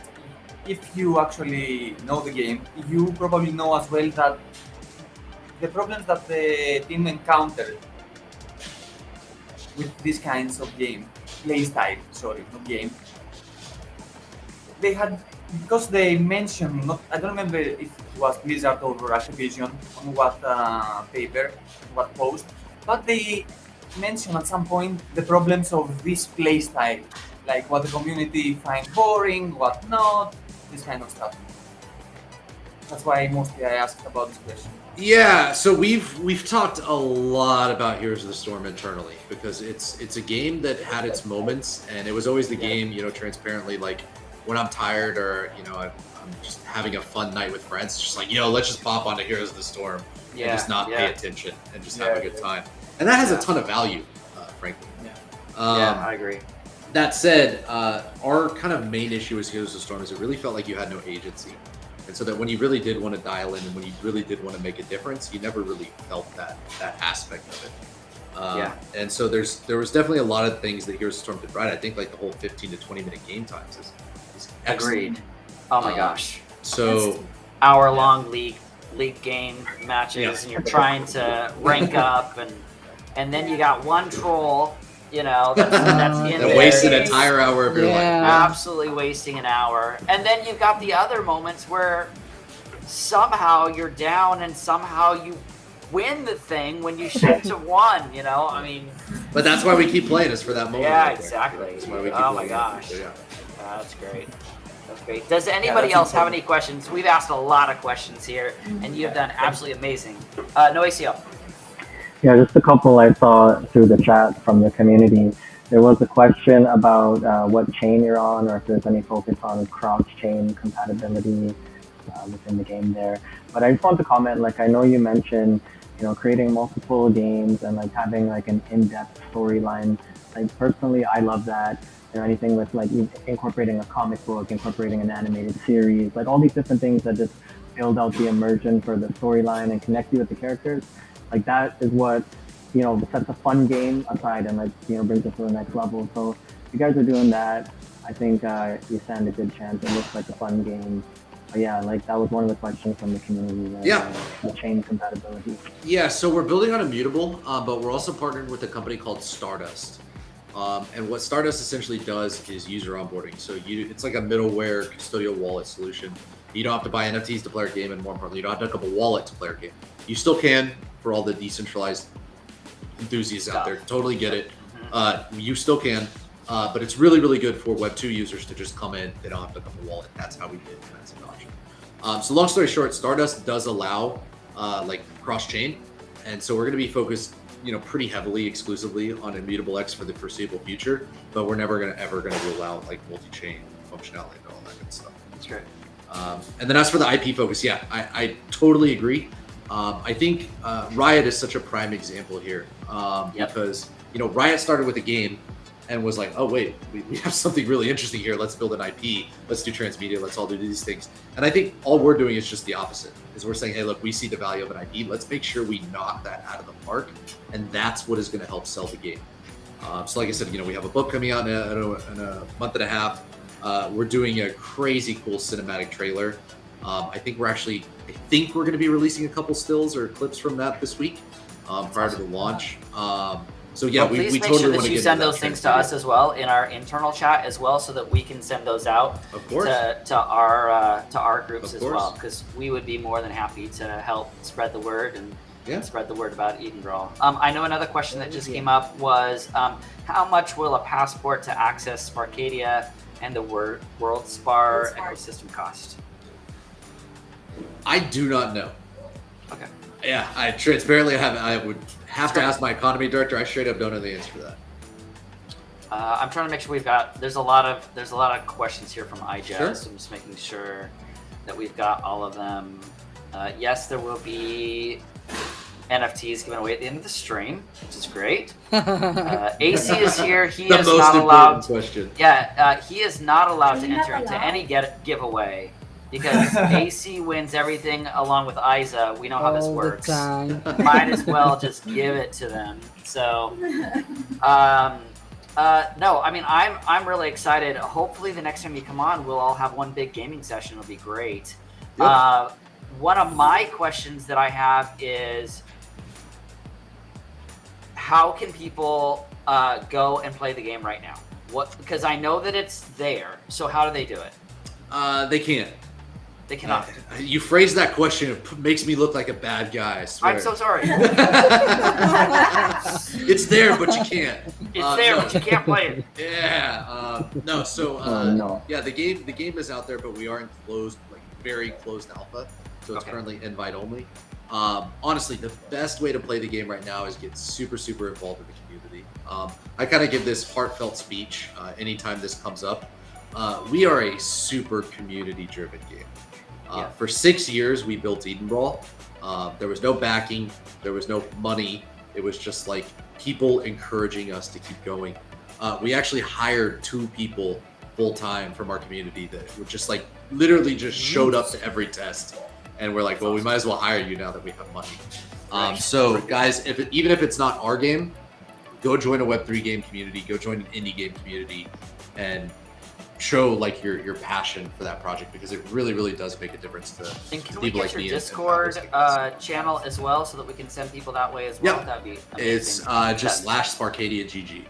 if you actually know the game, you probably know as well that the problems that the team encountered with these kinds of game play style. Sorry, not game. They had because they mentioned not. I don't remember if it was Blizzard or Activision on what paper, what post, but they mentioned at some point the problems of this play style, like what the community finds boring, what not, this kind of stuff. That's why mostly I asked about this question. Yeah, so we've talked a lot about Heroes of the Storm internally because it's a game that had its moments, and it was always the game, transparently, like when I'm tired or I'm just having a fun night with friends, it's just like let's just pop onto Heroes of the Storm and just not pay attention and just have a good time, and that has a ton of value, frankly. I agree. That said, our kind of main issue with Heroes of the Storm is it really felt like you had no agency. And so that when you really did want to dial in and when you really did want to make a difference, you never really felt that aspect of it. And so there was definitely a lot of things that Heroes of the Storm did right. I think like the whole 15 to 20 minute game times is excellent. Agreed. Oh my gosh. So hour-long league game matches, and you're trying to rank up, and then you got one troll. That's in that there. wastes an entire hour of your life. Absolutely wasting an hour. And then you've got the other moments where somehow you're down and somehow you win the thing when you should have won, I mean. But that's why we keep playing, is for that moment. Yeah, exactly. That's why we keep Oh my playing. gosh. So, That's great. That's great. Does anybody else have any questions? We've asked a lot of questions here, and you have done absolutely amazing. Noisio. Yeah, just a couple I saw through the chat from the community. There was a question about what chain you're on, or if there's any focus on cross-chain compatibility within the game there. But I just want to comment, like I know you mentioned, creating multiple games and like having like an in-depth storyline. Like personally, I love that. Anything with like incorporating a comic book, incorporating an animated series, like all these different things that just build out the immersion for the storyline and connect you with the characters. Like that is what sets a fun game aside and brings it to the next level. So if you guys are doing that, I think you stand a good chance. It looks like a fun game. But yeah, like that was one of the questions from the community. The chain compatibility. Yeah, so we're building on Immutable, but we're also partnered with a company called Stardust. And what Stardust essentially does is user onboarding. So it's like a middleware custodial wallet solution. You don't have to buy NFTs to play our game, and more importantly, you don't have to hook up a wallet to play our game. You still can, for all the decentralized enthusiasts out there. Totally get it. You still can, but it's really, really good for Web2 users to just come in. They don't have to hook up a wallet. That's how we did it. That's an option. So long story short, Stardust does allow like cross-chain, and so we're going to be focused pretty heavily exclusively on Immutable X for the foreseeable future, but we're never ever going to rule out like multi-chain functionality and all that good stuff. That's great. And then as for the IP focus, I totally agree. I think Riot is such a prime example here because Riot started with a game and was like, oh wait, we have something really interesting here. Let's build an IP. Let's do transmedia. Let's all do these things. And I think all we're doing is just the opposite. Is we're saying, hey, look, we see the value of an IP. Let's make sure we knock that out of the park, and that's what is going to help sell the game. So like I said, we have a book coming out in a month and a half. We're doing a crazy cool cinematic trailer. I think we're going to be releasing a couple stills or clips from that this week prior to the launch. So yeah, please we make totally sure want that to you get send into those that things to us as well in our internal chat as well, so that we can send those out Of course. to our groups Of as course. well, because we would be more than happy to help spread the word and spread the word about Eden Girl. I know another question that just came up was how much will a passport to access Sparcadia and the World Spar ecosystem cost? I do not know. Okay. Yeah, I would have to ask my economy director. I straight up don't know the answer to that. I'm trying to make sure there's a lot of questions here from iJazz. Sure. So I'm just making sure that we've got all of them. Yes, there will be NFTs given away at the end of the stream, which is great. AC is here. He The is most not important allowed. question. Yeah, he is not allowed to You're not enter into allowed? any giveaway because AC wins everything along with Isa. We know how this All the works. time. Might as well just give it to them. So, no, I mean, I'm really excited. Hopefully, the next time you come on, we'll all have one big gaming session. It'll be great. Yep. One of my questions that I have is, how can people go and play the game right now? Because I know that it's there. So how do they do it? They can't. They cannot. You phrase that question, it makes me look like a bad guy. I swear. I'm so sorry. It's there, but you can't. It's there, but you can't play it. Yeah. No. So no. yeah, the game is out there, but we are in closed, like very closed alpha. So it's Okay. currently invite only. Honestly, the best way to play the game right now is get super involved in the community. I kind of give this heartfelt speech anytime this comes up. We are a super community-driven game. Yeah. For 6 years, we built Eden Brawl. There was no backing, there was no money. It was just like people encouraging us to keep going. We actually hired 2 people full time from our community that were just like literally just showed up to every test, and we're like, well, we might as well hire you now that we have money. So guys, even if it's not our game, go join a Web3 game community, go join an indie game community, and show like your passion for that project, because it really does make a difference to And can we people get like me. your and Discord others. channel as well, so that we can send people that way as well? Yep. That'd be amazing. It's just /Sparkadia GG.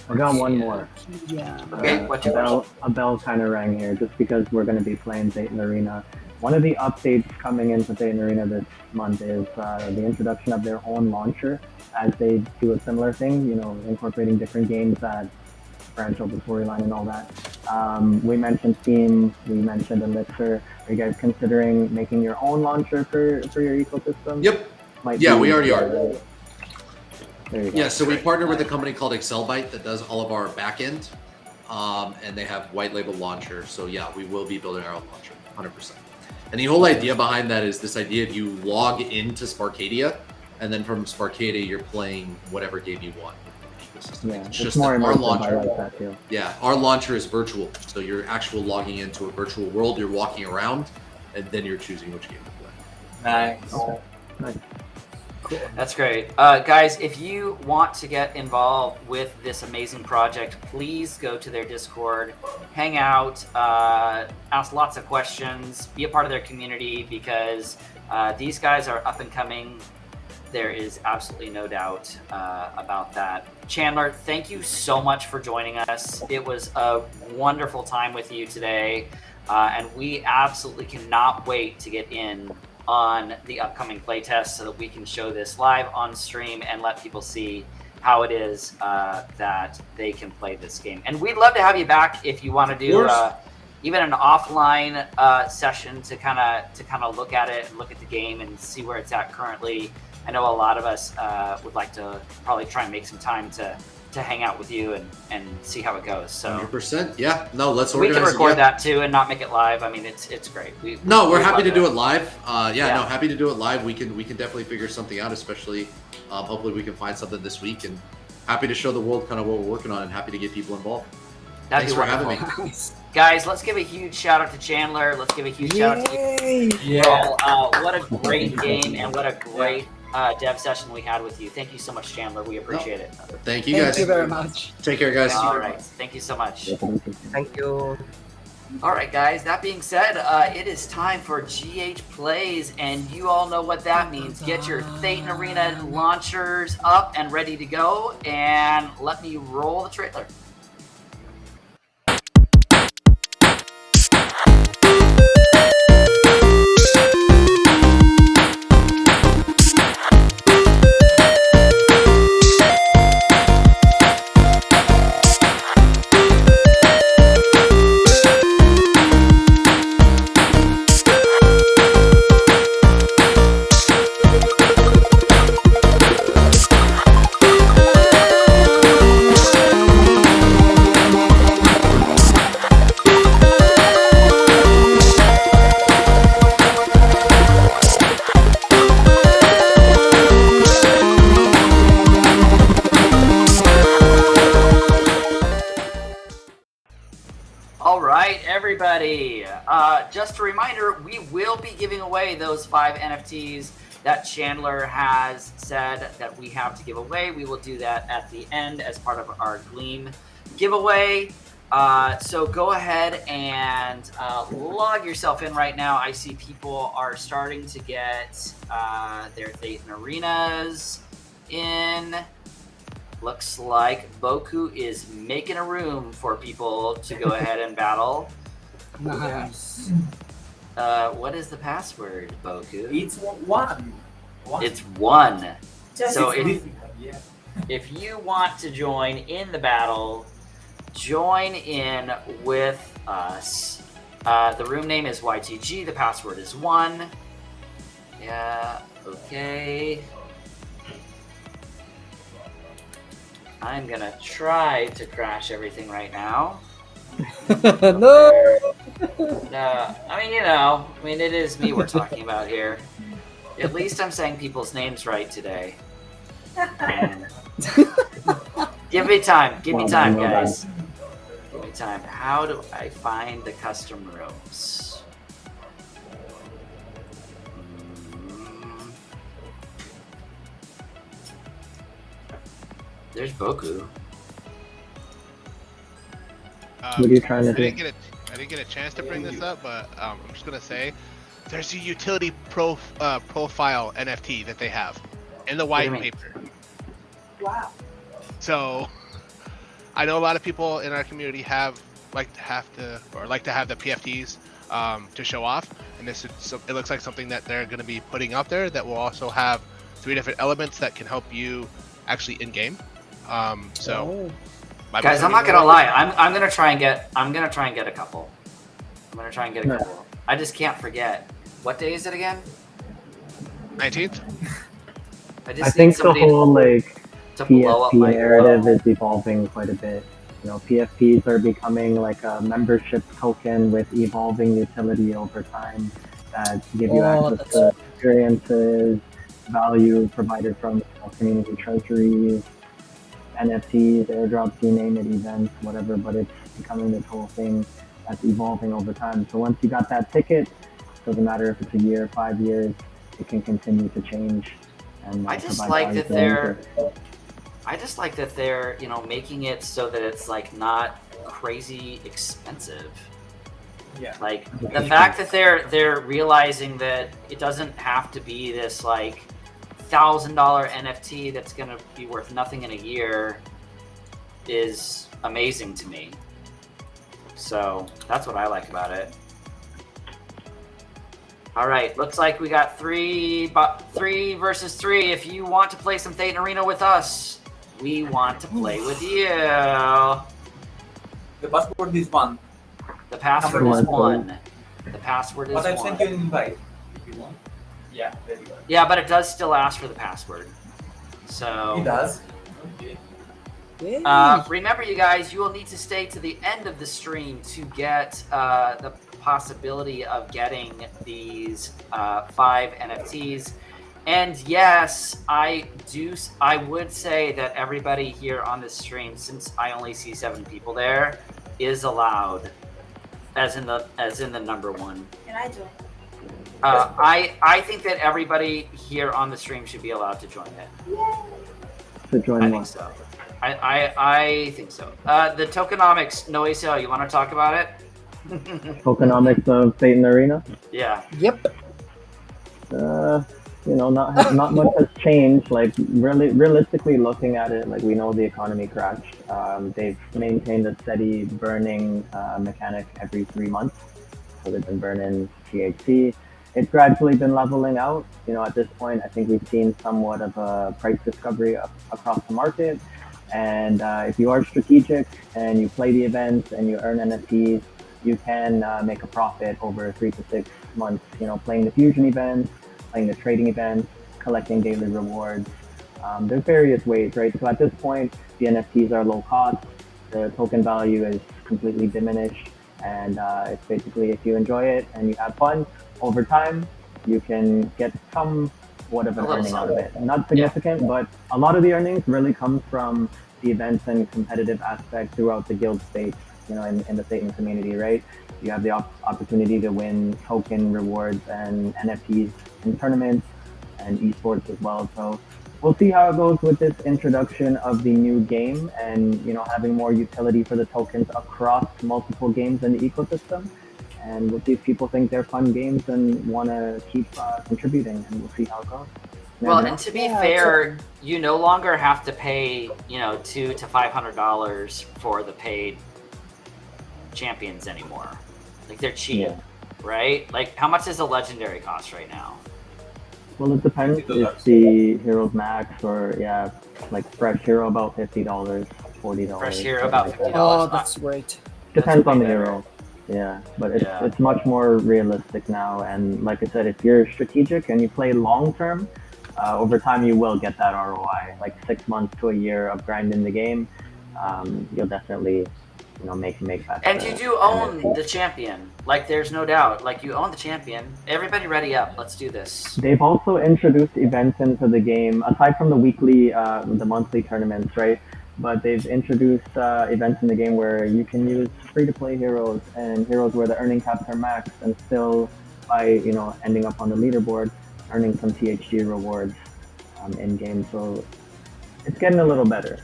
I got one more. Yeah. Okay, what's a your bell, a bell kind of rang here, just because we're going to be playing Dayton Arena. One of the updates coming into Dayton Arena this month is the introduction of their own launcher, as they do a similar thing, you know, incorporating different games that branch out the storyline and all that. We mentioned Steam, we mentioned Elixir. Are you guys considering making your own launcher for your ecosystem? Yep. Might Yeah, be, we already are. There you go. Yeah, so we partner with a company called Excelbyte that does all of our backend, and they have white label launcher. So yeah, we will be building our own launcher, 100%. And the whole idea behind that is this idea of you log into Sparkadia, and then from Sparkadia you're playing whatever game you want. Yeah, It's it's just more that our immersive. launcher. I like that too. Yeah, our launcher is virtual, so you're actually logging into a virtual world. You're walking around, and then you're choosing which game to play. Nice. Okay. Nice. That's great. Guys, if you want to get involved with this amazing project, please go to their Discord, hang out, ask lots of questions, be a part of their community, because these guys are up and coming. There is absolutely no doubt about that. Chandler, thank you so much for joining us. It was a wonderful time with you today, and we absolutely cannot wait to get in on the upcoming playtest so that we can show this live on stream and let people see how it is that they can play this game. And we'd love to have you back if you want to do even an offline session to kind of look at it and look at the game and see where it's at currently. I know a lot of us would like to probably try and make some time to hang out with you and see how it goes. So 100%. Yeah. No, let's we organize can it, record yeah. that too and not make it live. I mean, it's great. We're we'd happy love to do it live. Yeah. No, happy to do it live. We can definitely figure something out, especially hopefully we can find something this week, and happy to show the world kind of what we're working on, and happy to get people involved. That'd Thanks be for having wonderful. me. Guys, let's give a huge shout out to Chandler. Let's give a huge shout out to you. Yay! What a great game and what a great dev session we had with you. Thank you so much, Chandler. We appreciate it. Thank you Thank guys. you very much. Take care, guys. All right. Thank you so much. Thank you. All right, guys. That being said, it is time for GH Plays, and you all know what that means. Get your Dayton Arena launchers up and ready to go, and let me roll the trailer. All right, everybody. Just a reminder, we will be giving away those 5 NFTs that Chandler has said that we have to give away. We will do that at the end as part of our Gleam giveaway. So go ahead and log yourself in right now. I see people are starting to get their Dayton Arenas in. Looks like Boku is making a room for people to go ahead and battle. Nice. What is the password, Boku? It's one. It's 1. Just So It's if, difficult, yeah. if you want to join in the battle, join in with us. The room name is YGG. The password is 1. Yeah, okay. I'm gonna try to crash everything right now. No. No, it is me we're talking about here. At least I'm saying people's names right today. And give me time, Well done, well guys. Give me time. How do I find the custom rooms? There's Boku. What are you trying to I do? didn't get a chance to bring this up, but I'm just gonna say there's a utility profile NFT that they have in the white What do you mean? paper. Wow. So I know a lot of people in our community like to have the PFTs to show off, and it looks like something that they're going to be putting out there that will also have 3 different elements that can help you actually in game. Oh. Guys, I'm not gonna lie. I'm gonna try and get a couple. I just can't forget. What day is it again? 19th. I I just think need the somebody whole like to blow up PFP my narrative glow. is evolving quite a bit. You know, PFPs are becoming like a membership token with evolving utility over time that give you Oh, access to experiences, value provided from community treasuries, NFTs, airdrops, you name it, events, whatever, but it's becoming this whole thing that's evolving over time. So once you got that ticket, doesn't matter if it's a year, 5 years, it can continue to change and I just provide like value that to the user. they're making it so that it's like not crazy expensive. Yeah. Like the fact that they're realizing that it doesn't have to be this like $1,000 NFT that's gonna be worth nothing in a year is amazing to me. So that's what I like about it. All right, looks like we got 3 versus 3. If you want to play some Thetan Arena with us, we want to play with you. The password is 1. The password Number is one. 1. The password is But I've sent 1. you an invite if you want. Yeah, there you go. Yeah, but it does still ask for the password. So It does. Okay. Yay. remember, you guys, you will need to stay to the end of the stream to get the possibility of getting these 5 NFTs. And yes, I would say that everybody here on this stream, since I only see 7 people there, is allowed, as in the number 1. Can I join? I think that everybody here on the stream should be allowed to join it. To join I one. think so. I think so. The tokenomics, Noiseo, you want to talk about it? Tokenomics of Thetan Arena. Yeah. Yep. Not much has changed. Like really, realistically looking at it, like we know the economy crashed. They've maintained a steady burning mechanic every 3 months, so they've been burning THC. It's gradually been leveling out. You know, at this point, I think we've seen somewhat of a price discovery across the market. And if you are strategic and you play the events and you earn NFTs, you can make a profit over 3 to 6 months. You know, playing the fusion events, playing the trading events, collecting daily rewards. There's various ways, right? So at this point, the NFTs are low cost. The token value is completely diminished. And it's basically, if you enjoy it and you have fun, over time, you can get somewhat of an earning out of it. Not significant, but a lot of the earnings really comes from the events and competitive aspect throughout the guild space, you know, in the Thetan community, right? You have the opportunity to win token rewards and NFTs in tournaments and esports as well. So we'll see how it goes with this introduction of the new game and, you know, having more utility for the tokens across multiple games in the ecosystem. And we'll see if people think they're fun games and want to keep contributing, and we'll see how it goes. Well, and to be Yeah, fair, you no longer have to pay, $200 to $500 for the paid champions anymore. Like they're cheap, Yeah. right? Like how much does a legendary cost right now? Well, it depends. It's the Heroes Max or like Fresh Hero about $50, $40. Fresh hero about something like that. $50. Oh, that's great. Depends way on the better. hero. Yeah, but it's Yeah. it's much more realistic now. And like I said, if you're strategic and you play long term, over time you will get that ROI. Like 6 months to a year of grinding the game, you'll definitely make that. And you do own the champion. Like there's no doubt. Like you own the champion. Everybody ready up. Let's do this. They've also introduced events into the game aside from the weekly, the monthly tournaments, right? But they've introduced events in the game where you can use free-to-play heroes and heroes where the earning caps are maxed, and still by ending up on the leaderboard, earning some THG rewards in game. So it's getting a little better.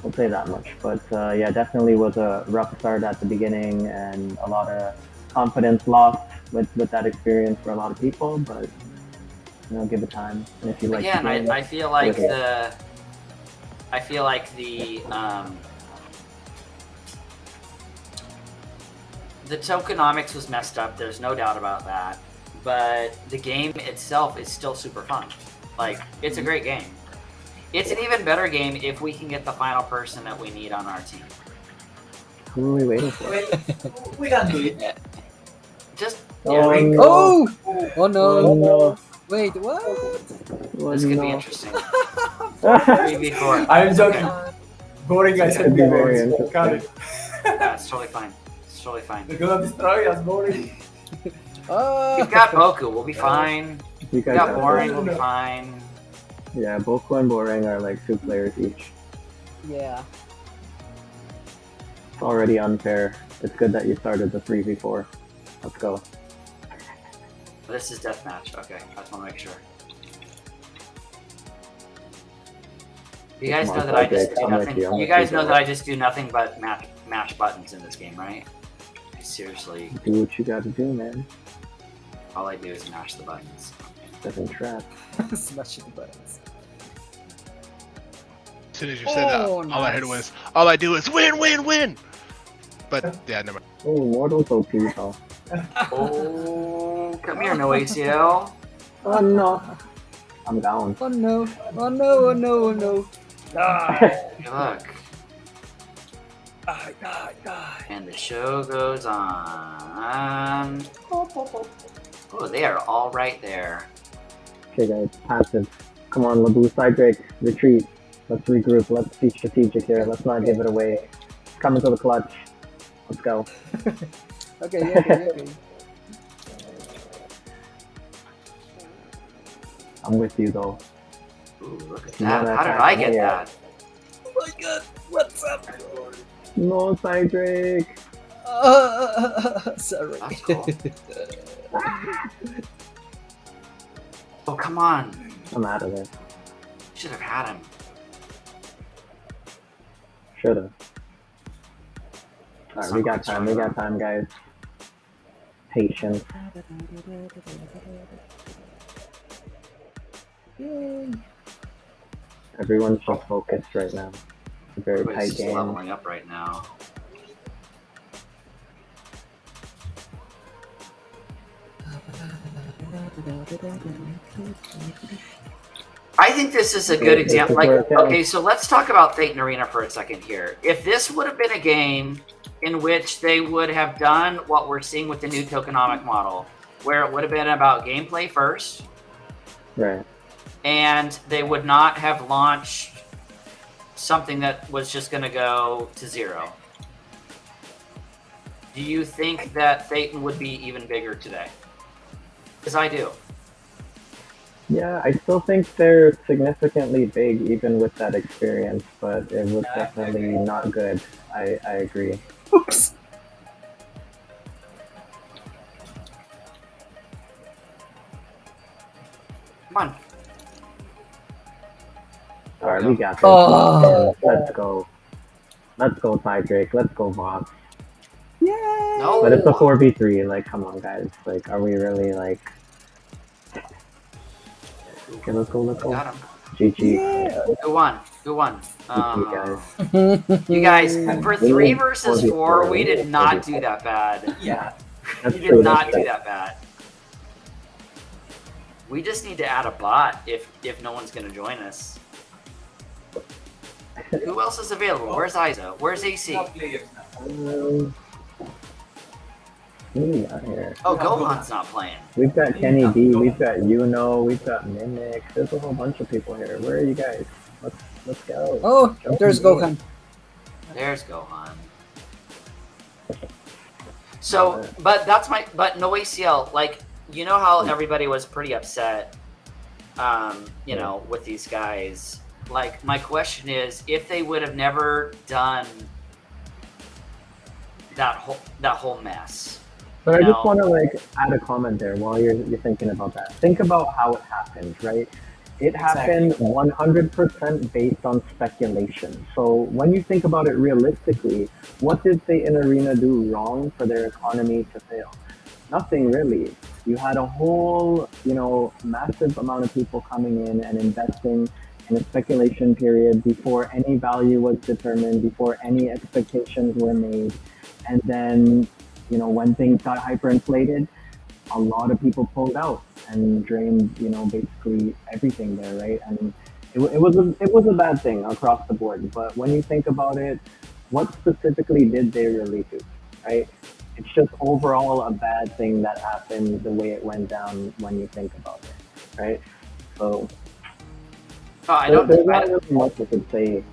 We'll say that much. But yeah, definitely was a rough start at the beginning, and a lot of confidence lost with that experience for a lot of people. But give it time. And if you like, Again, the game, I feel like Okay. the tokenomics was messed up. There's no doubt about that. But the game itself is still super fun. Like it's a great game. It's an even better game if we can get the final person that we need on our team. who are we waiting for? Well, we can do it. Just Oh, yeah, no. Oh! Oh no. Oh, no. Wait, what? this could be no. interesting. 3v4. I'm joking. Okay. Boring I Could said be very before. interesting. Got it. Yeah, it's totally fine. It's totally fine. They're gonna destroy us, boring. Oh. We've got Boku. We'll be fine. You We guys got have Boring. to- We'll be fine. Yeah, Boku and Boring are like 2 players each. Yeah. It's already unfair. It's good that you started the 3v4. Let's go. This is deathmatch. Okay, I just want to make sure. You guys Come know on, that I just Cydrake, do I'm with nothing. you, I'm You with guys you, know bro. that I just do nothing but mash buttons in this game, right? Seriously, Do what you gotta do, man. all I do is mash the buttons. Doesn't trap. Smashing the buttons. As soon as you said that, Oh, all I heard nice. was, all I do is win, win, win. But yeah, never mind. Oh, Mortal's OP though. Oh, come here, Noacio. Oh no. I'm down. Oh no. Oh no, oh no, oh no. Look, Die, die, die. and the show goes on. Oh, they are all right there. Okay guys, passive. Come on, Labu Cydrake, retreat. Let's regroup, let's be strategic here, let's not give it away. Come into the clutch. Let's go. Okay, okay. I'm with you though. Ooh, look at You that. wanna How did attack I get me? that? Oh my god, what's up? No, Cydrake! Sorry. That's cool. Oh, come on. I'm out of there. Should have had him. Should've. Alright, we got time, guys. Patience. Yay. Everyone's just focused right now. It's a very Everybody's tight just game. leveling up right now. I think this is a good This is example. Like, where it counts. okay, so let's talk about Fate and Arena for a second here. If this would have been a game in which they would have done what we're seeing with the new tokenomic model, where it would have been about gameplay first, Right. and they would not have launched something that was just going to go to zero. Do you think that Phaeton would be even bigger today? Because I do. Yeah, I still think they're significantly big even with that experience, but it was definitely not good. I agree. Oops. Come on. Alright, we got this. Oh. Let's go. Let's go, Cydrake. Let's go, Vaas. Yay. No. But it's a 4v3. Like, come on, guys. Like, are we really, like... Okay, let's go. Let's go. Got him. GG. Who won? Who won? GG, You guys, for We 3 need versus 4v4. 4, we We did need not 4v4. do that bad. Yeah. That's We did true, not that's do true. that bad. We just need to add a bot if no one's gonna join us. Who else is available? Where's Isa? Where's AC? No players now. Who do we got here? Oh, Gohan's not playing. We've got Kenny D, we've got Yuno, we've got Mimic. There's a whole bunch of people here. Where are you guys? Let's go. Oh, there's Gohan. There's Gohan. So, but no ACL. Like, you know how everybody was pretty upset, you know, with these guys. Like, my question is, if they would have never done that whole mess. But I you just know? want to like add a comment there while you're thinking about that. Think about how it happened, right? It happened 100% based on speculation. So when you think about it realistically, what did Fate and Arena do wrong for their economy to fail? Nothing really. You had a whole, massive amount of people coming in and investing in a speculation period before any value was determined, before any expectations were made. And then, when things got hyperinflated, a lot of people pulled out and drained, basically everything there, right? And it was a bad thing across the board. But when you think about it, what specifically did they really do, right? It's just overall a bad thing that happened the way it went down when you think about it, right? So there's not really much I could say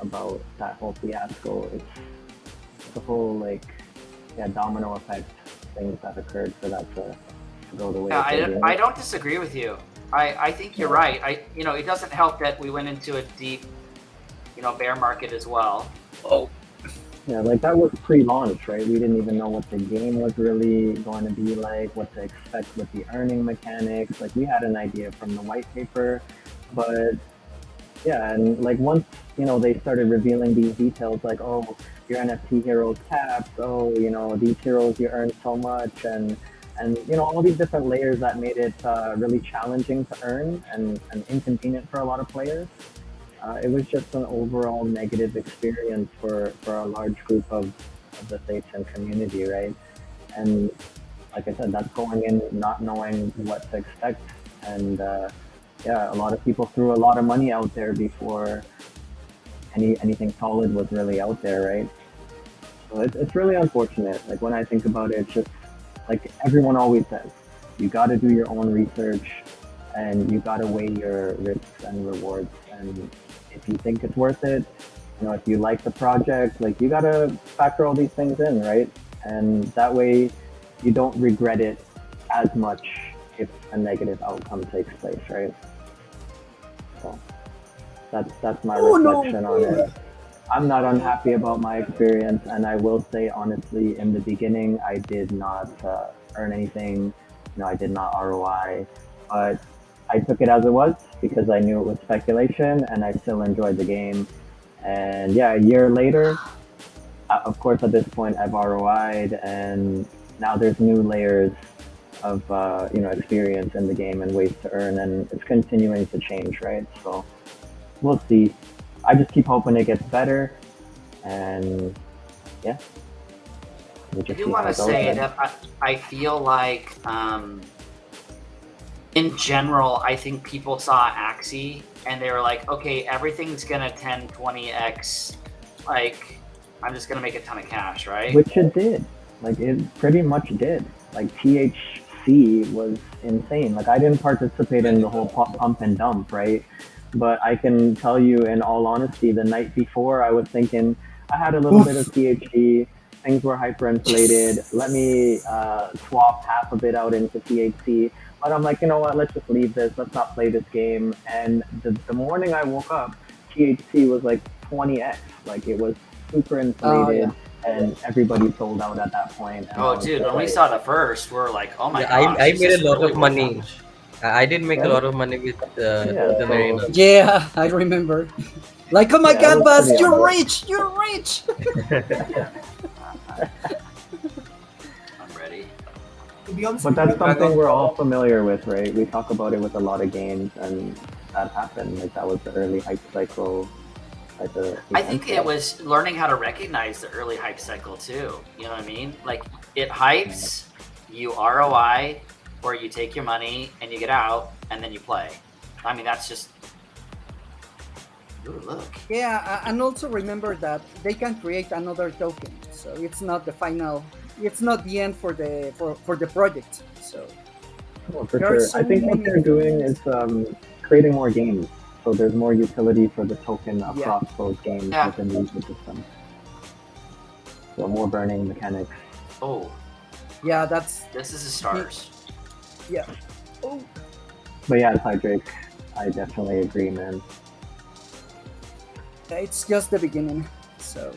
about that whole fiasco. It's a whole domino effect things that occurred for that to go the way it did. I don't disagree with you. I think you're right. It doesn't help that we went into a deep, bear market as well. Oh. Yeah, that was pre-launch, right? We didn't even know what the game was really going to be like, what to expect with the earning mechanics. We had an idea from the white paper, but yeah, and once, they started revealing these details, oh, your NFT heroes capped, oh, these heroes you earn so much, and all these different layers that made it really challenging to earn and inconvenient for a lot of players. It was just an overall negative experience for a large group of the Satan community, right? And like I said, that's going in not knowing what to expect. And a lot of people threw a lot of money out there before anything solid was really out there, right? So it's really unfortunate. When I think about it, it's just everyone always says, you got to do your own research and you got to weigh your risks and rewards. And if you think it's worth it, if you like the project, you got to factor all these things in, right? And that way you don't regret it as much if a negative outcome takes place, right? So that's my reflection on it. I'm not unhappy about my experience, and I will say honestly, in the beginning, I did not earn anything. I did not ROI, but I took it as it was because I knew it was speculation, and I still enjoyed the game. And yeah, a year later, of course, at this point, I've ROI'd, and now there's new layers of experience in the game and ways to earn, and it's continuing to change, right? So we'll see. I just keep hoping it gets better, and yeah. I do want to say that I feel like, in general, I think people saw Axie and they were like, okay, everything's gonna 10, 20x. I'm just gonna make a ton of cash, right? Which it did. It pretty much did. THC was insane. I didn't participate in the whole pump and dump, right? But I can tell you, in all honesty, the night before, I was thinking, I had a little bit of THC, things were hyperinflated, let me swap half of it out into THC. But I'm like, you know what, let's just leave this, let's not play this game. And the morning I woke up, THC was 20x. It was super inflated, and everybody sold out at that point. Oh, dude, when we saw the first, we were like, oh my gosh. I made a lot of money. I did make a lot of money with the Arena. Yeah, I remember. Oh my God, Vaas, you're rich! You're rich! I'm ready. to be honest But with that's you, something Dragon, we're all familiar with, right? We talk about it with a lot of games, and that happened. Like that was the early hype cycle type of. I think it was learning how to recognize the early hype cycle too. You know what I mean? Like it hypes, you ROI, or you take your money and you get out and then you play. I mean, that's just. Ooh, look. Yeah, and also remember that they can create another token, so it's not the final. It's not the end for the project. So Oh, for there are sure. so I think what many they're doing things. is creating more games, so there's more utility for the token across those games Yeah. within the ecosystem. So more burning mechanics. Oh, Yeah, that's this is the stars. yeah. Oh, But yeah, Cydrake, I definitely agree, man. it's just the beginning. So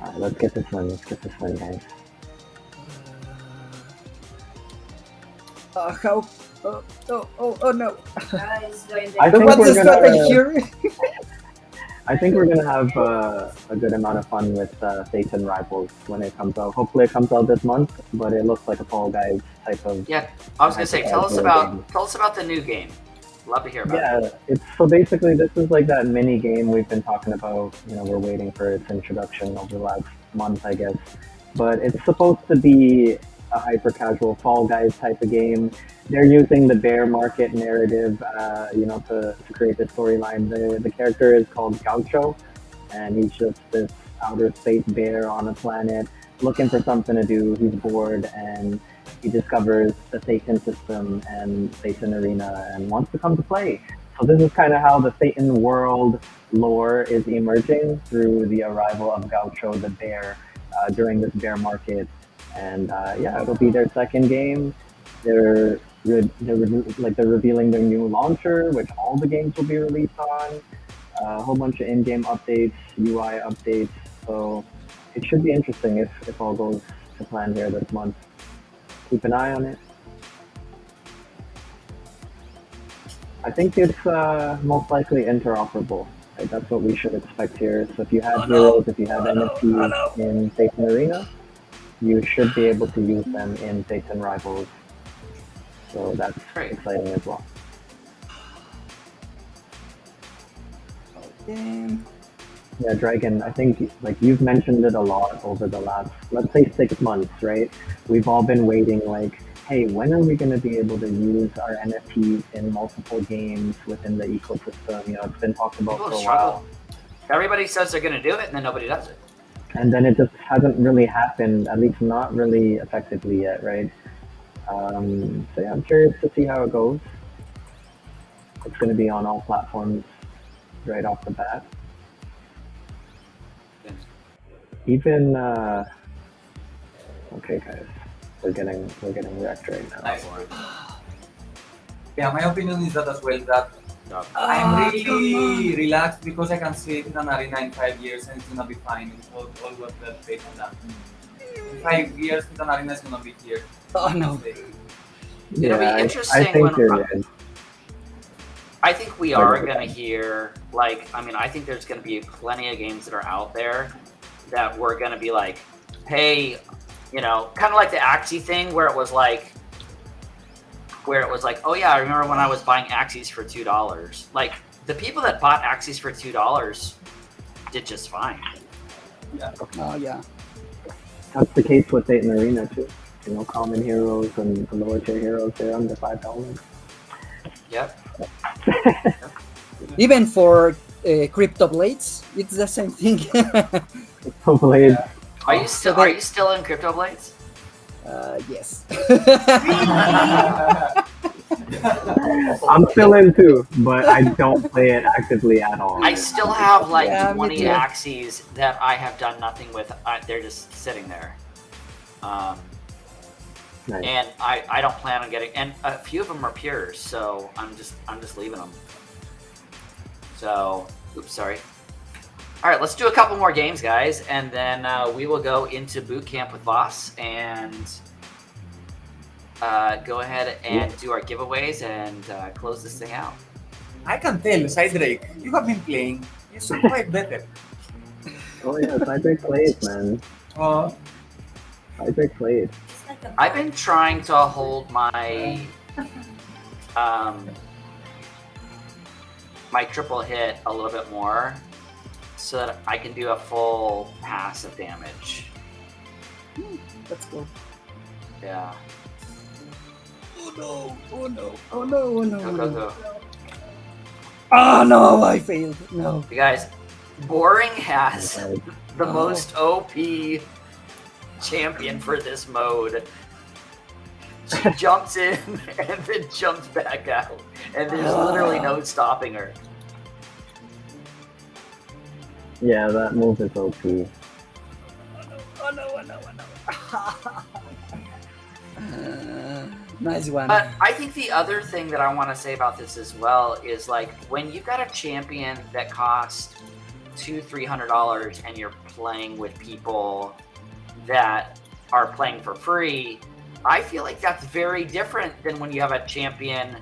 All right, let's get this one. Let's get this one, guys. how? Oh no! Guys, join the I think What's we're the gonna- strategy here? I think we're gonna have a good amount of fun with Fate and Rivals when it comes out. Hopefully, it comes out this month, but it looks like a Fall Guys type of. Yeah, I was gonna say, tell us about the new game. Love to hear about it. Yeah, it's so basically this is like that mini game we've been talking about. You know, we're waiting for its introduction over the last month, I guess. But it's supposed to be a hyper casual Fall Guys type of game. They're using the bear market narrative, to create the storyline. The character is called Gaucho, and he's just this outer space bear on a planet looking for something to do. He's bored, and he discovers the Satan system and Satan Arena and wants to come to play. So this is kind of how the Satan world lore is emerging through the arrival of Gaucho the bear during this bear market. And it'll be their second game. They're revealing their new launcher, which all the games will be released on. A whole bunch of in-game updates, UI updates. So it should be interesting if all goes to plan here this month. Keep an eye on it. I think it's most likely interoperable. Right? That's what we should expect here. So if you have heroes, if you have NFTs in Satan Arena, you should be able to use them in Satan Rivals. So that's exciting as well. Damn. Yeah, Dragon, I think like you've mentioned it a lot over the last, let's say 6 months, right? We've all been waiting like, hey, when are we going to be able to use our NFTs in multiple games within the ecosystem? You know, it's been talked about People for a struggle. while. Everybody says they're gonna do it, and then nobody does it. And then it just hasn't really happened, at least not really effectively yet, right? So yeah, I'm curious to see how it goes. It's going to be on all platforms right off the bat. Even okay, guys, we're getting wrecked right now. Nice. Yeah, my opinion is that as well, that No. I'm really relaxed because I can see it in an arena in 5 years and it's gonna be fine. It's all what the face on that. In 5 years, an arena is gonna be here. Oh no! It'll be Yeah, interesting I think when you're right. I think we are going to hear, like, I mean, I think there's going to be plenty of games that are out there that we're going to be like, hey, you know, kind of like the Axie thing where it was like, oh yeah, I remember when I was buying Axies for $2. Like, the people that bought Axies for $2 did just fine. Oh yeah. That's the case with Satan Arena too. You know, common heroes and the lower tier heroes, they're under $5. Yep. Even for Crypto Blades, it's the same thing. So Blade, Are you still in Crypto Blades? Yes. I'm still in too, but I don't play it actively at all. I still have like Yeah, me 20 too. Axies that I have done nothing with. They're just sitting there. Nice. And I don't plan on getting, and a few of them are pures, so I'm just leaving them. So, oops, sorry. All right, let's do a couple more games, guys, and then we will go into boot camp with Vaas and go ahead and do our giveaways and close this thing out. I can tell, Cydrake, you have been playing. You should fight better. Oh yeah, Cydrake plays, man. Uh, Cydrake plays. It's like I've been trying to hold my my triple hit a little bit more so that I can do a full pass of damage. That's cool. Yeah. Oh no! Oh no! Oh no! Oh no! Go, Oh go, no! go. Oh no! I failed. No. You guys, Boring has Right. the Oh. most OP champion for this mode. She jumps in and then jumps back out, and there's literally no stopping her. Yeah, that move is OP. Oh no! Oh no! Oh no! Nice one. But I think the other thing that I want to say about this as well is like when you've got a champion that costs $200-300 and you're playing with people that are playing for free, I feel like that's very different than when you have a champion.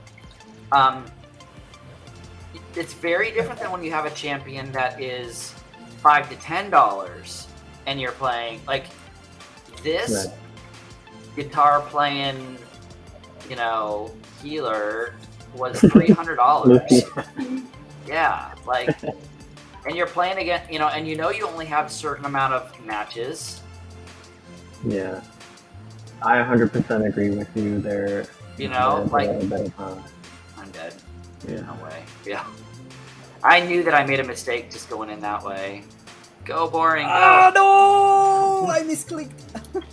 It's very different than when you have a champion that is $5 to $10 and you're playing like this Right. guitar playing, you know, healer was $300. Yeah, like, and you're playing again, you know, and you only have a certain amount of matches. Yeah. I 100% agree with you there. You know, There's like, a bit of, I'm dead. yeah. No way. Yeah. I knew that I made a mistake just going in that way. Go, Boring. Go. Oh no! I misclicked.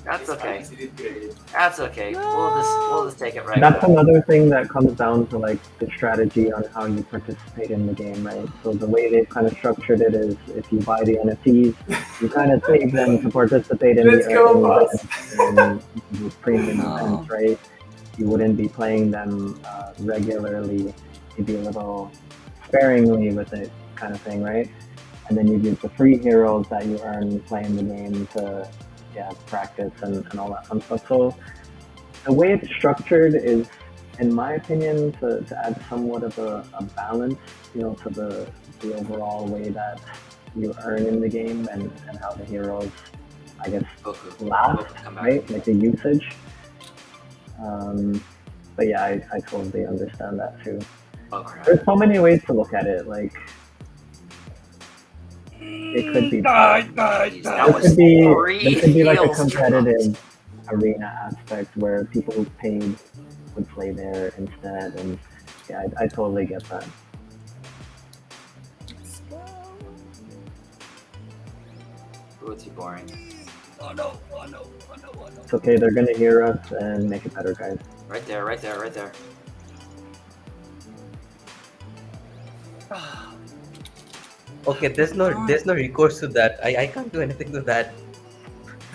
That's okay. You did great. That's okay. We'll just take it right That's back. another thing that comes down to like the strategy on how you participate in the game, right? So the way they've kind of structured it is if you buy the NFTs, you kind of save them to participate in Let's the go, earnings and the premium No. events, right? You wouldn't be playing them regularly. You'd be a little sparingly with it, kind of thing, right? And then you use the free heroes that you earn playing the game to practice and all that fun stuff. So the way it's structured is, in my opinion, to add somewhat of a balance, you know, to the overall way that you earn in the game and how the heroes, I guess, Boku. last, Boku, come back. right? Like the usage. But yeah, I totally understand that too. Oh, crap. There's so many ways to look at it. Like, it could be Jeez, that there was could be three there could be like a heals competitive arena aspect where people who paid would play there instead, and yeah, I totally get that. What's you Boring? Oh no! Oh no! Oh no! Oh no! It's okay, they're gonna hear us and make it better, guys. Right there, right there, right there. Okay, there's no recourse to that. I can't do anything to that.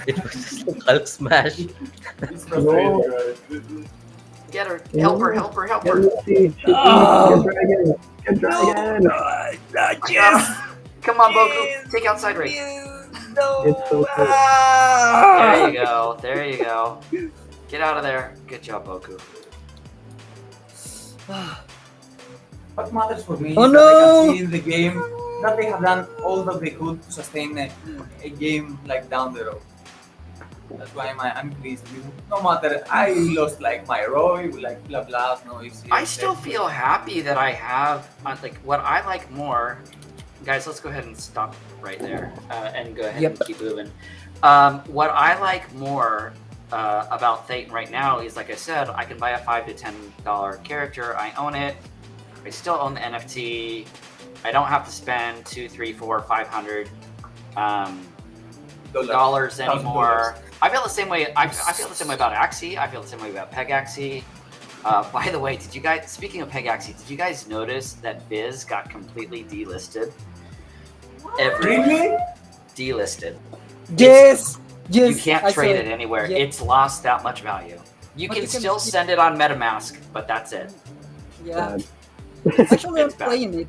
It was just a Hulk smash. It's frustrating, right? Get her. Help her, help her, help Get her. Lucy, shoot Oh. get Dragon, get Dragon. Yes! Come on, Boku. Take out Cydrake. No! It's so cool. There you go. There you go. Get out of there. Good job, Boku. What matters for me Oh, is no! that I can see in the game that they have done all that they could to sustain a game like down the road. That's why I'm pleased. No matter, I lost like my Roy, like blah blah, no easy. I still feel happy that I have, like, what I like more. Guys, let's go ahead and stop right there and go ahead and keep moving. What I like more about Thetan right now is, like I said, I can buy a $5 to $10 character. I own it. I still own the NFT. I don't have to spend $200, $300, $400, $500 dollars anymore. I feel the same way. I feel the same way about Axie. I feel the same way about Peg Axie. By the way, did you guys? Speaking of Peg Axie, did you guys notice that Biz got completely delisted? Really? Delisted. Yes! Yes! You can't I trade saw it anywhere. Yeah. It's lost that much value. You But can you can still keep- send it on MetaMask, but that's it. Yeah. It's, Actually, I'm it's bad. playing it.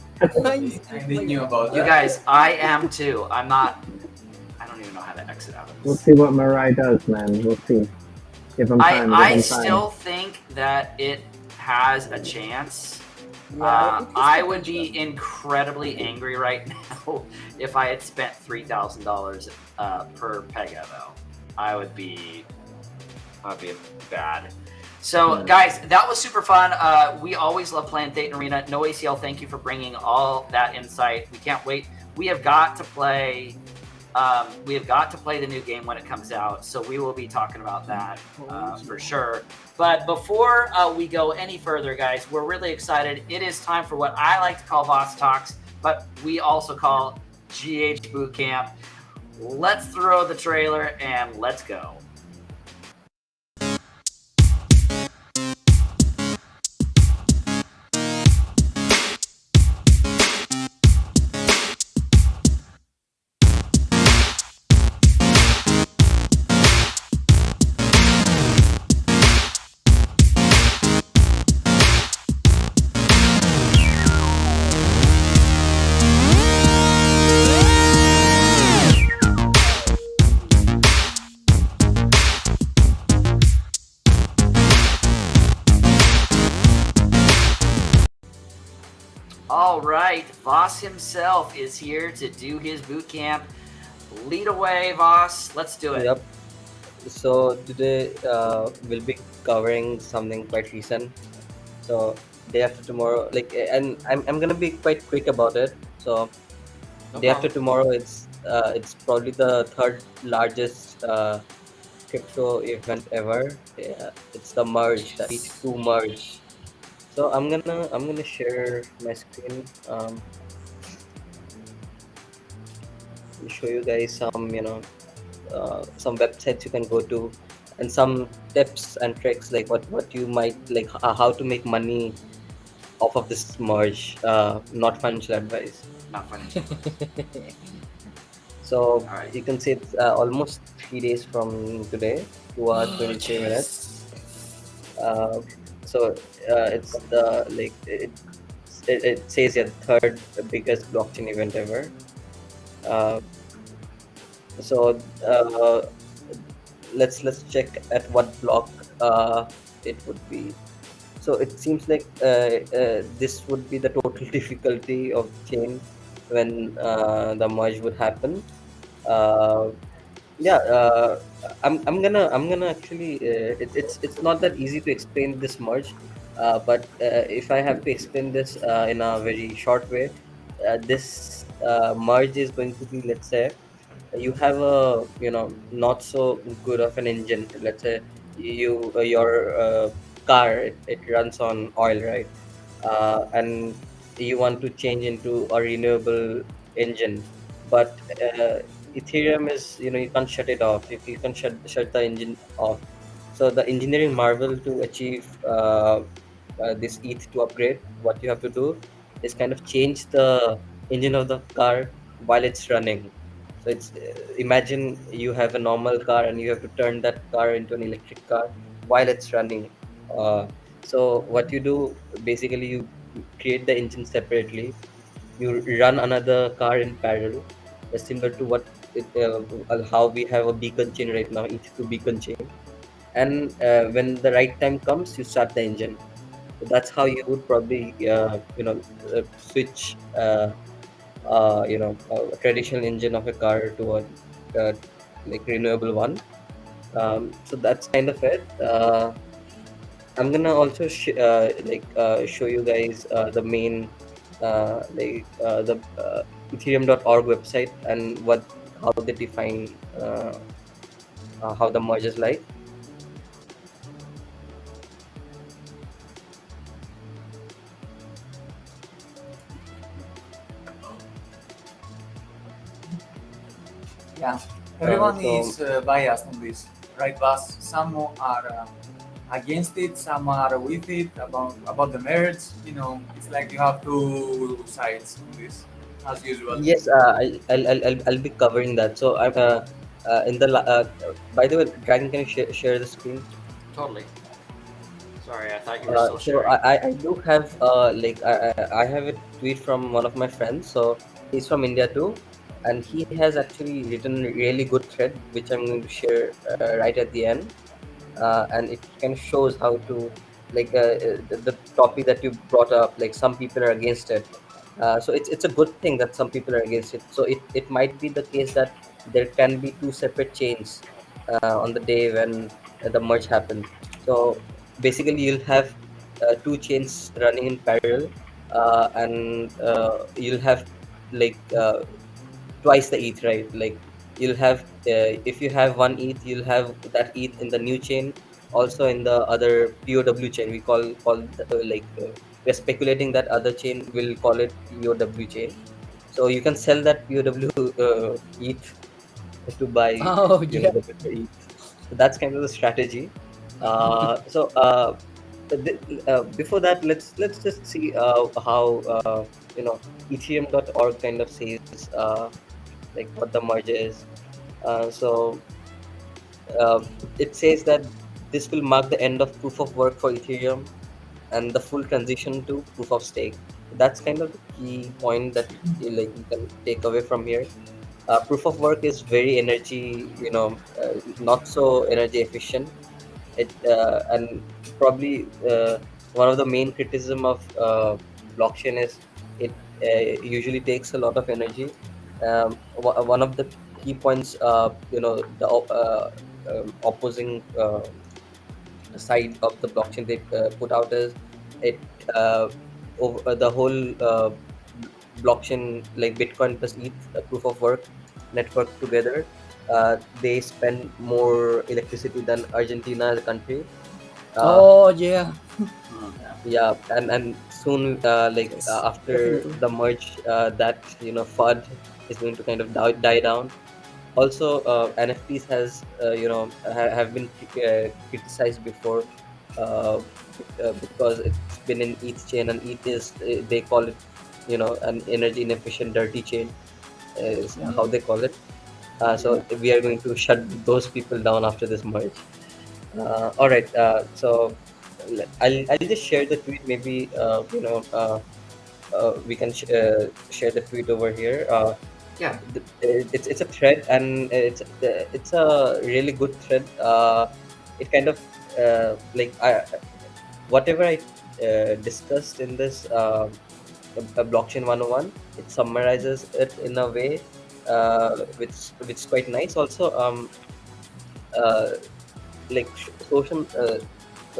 I knew about You that. guys, I am too. I'm not. I don't even know how to exit out of We'll this. see what Mirai does, man. We'll see. Give him time. I give him time. still think that it has a chance. Yeah, I would be incredibly angry right now if I had spent $3,000 per Pega, though. I would be That'd be bad. So, guys, that was super fun. We always love playing Thetan Arena. No ACL, thank you for bringing all that insight. We can't wait. We have got to play. We have got to play the new game when it comes out. So we will be talking about that for sure. But before we go any further, guys, we're really excited. It is time for what I like to call Vaas Talks, but we also call GH Boot Camp. Let's throw the trailer and let's go. All right, Vaas himself is here to do his boot camp. Lead away, Vaas. Let's do it. Yep. So today we'll be covering something quite recent. So day after tomorrow, and I'm gonna be quite quick about it. So day after tomorrow, it's probably the third largest crypto event ever. Yeah, it's the merge, the ETH2 merge. So I'm gonna share my screen. Show you guys some websites you can go to, and some tips and tricks like what you might like, how to make money off of this merge. Not financial advice. Not funny. So Alright. you can see it's almost 3 days from today, 2 hours 23 minutes. So it's the it says the third biggest blockchain event ever. So let's check at what block it would be. So it seems like this would be the total difficulty of the chain when the merge would happen. Yeah, I'm gonna actually it's not that easy to explain this merge, but if I have to explain this in a very short way, this merge is going to be, let's say, you have a not so good of an engine. Let's say your car, it runs on oil, right? And you want to change into a renewable engine, but Ethereum is, you can't shut it off. You can shut the engine off. So the engineering marvel to achieve this ETH to upgrade, what you have to do is kind of change the engine of the car while it's running. So it's imagine you have a normal car and you have to turn that car into an electric car while it's running. Uh, so what you do, basically, you create the engine separately. You run another car in parallel, similar to how we have a beacon chain right now, ETH2 beacon chain. And when the right time comes, you start the engine. So that's how you would probably switch a traditional engine of a car to a renewable one. So that's kind of it. I'm gonna also show you guys the main the ethereum.org website and how they define how the merge is like. Yeah, everyone so- is biased on this, right, Vaas? Some are against it, some are with it, about the merits. It's like you have two sides on this, as usual. Yes, I'll be covering that. So I'm in the by the way, Dragon, can you share the screen? Totally. Sorry, I thought you were still So sharing. I do have I have a tweet from one of my friends. So he's from India too, and he has actually written a really good thread, which I'm going to share right at the end. And it kind of shows how to the topic that you brought up. Like, some people are against it. So it's a good thing that some people are against it. So it might be the case that there can be two separate chains on the day when the merge happens. So basically, you'll have two chains running in parallel, and you'll have like twice the ETH, right? Like you'll have if you have one ETH, you'll have that ETH in the new chain, also in the other POW chain. We we're speculating that other chain will call it POW chain. So you can sell that POW ETH to buy Oh yeah. the better ETH. So that's kind of the strategy. Before that, let's just see how Ethereum.org kind of says like what the merge is. So uh, it says that this will mark the end of proof of work for Ethereum and the full transition to proof of stake. That's kind of the key point that you can take away from here. Proof of work is very energy, not so energy efficient. And probably one of the main criticism of blockchain is it usually takes a lot of energy. One of the key points, the opposing side of the blockchain they put out is it over the whole blockchain, like Bitcoin plus ETH proof of work network together. They spend more electricity than Argentina as a country. uh, Oh yeah. yeah, and soon Yes, after definitely. the merge, that FUD is going to kind of die down. Also, NFTs have been criticized before, uh, because it's been in ETH chain, and ETH is they call it an energy inefficient dirty chain, is how they call it. So we are going to shut those people down after this merge. All right. So I'll just share the tweet. Maybe we can share the tweet over here. Yeah. It's a thread, and it's a really good thread. It kind of whatever I discussed in this a blockchain 101, it summarizes it in a way which is quite nice. Also, uh, social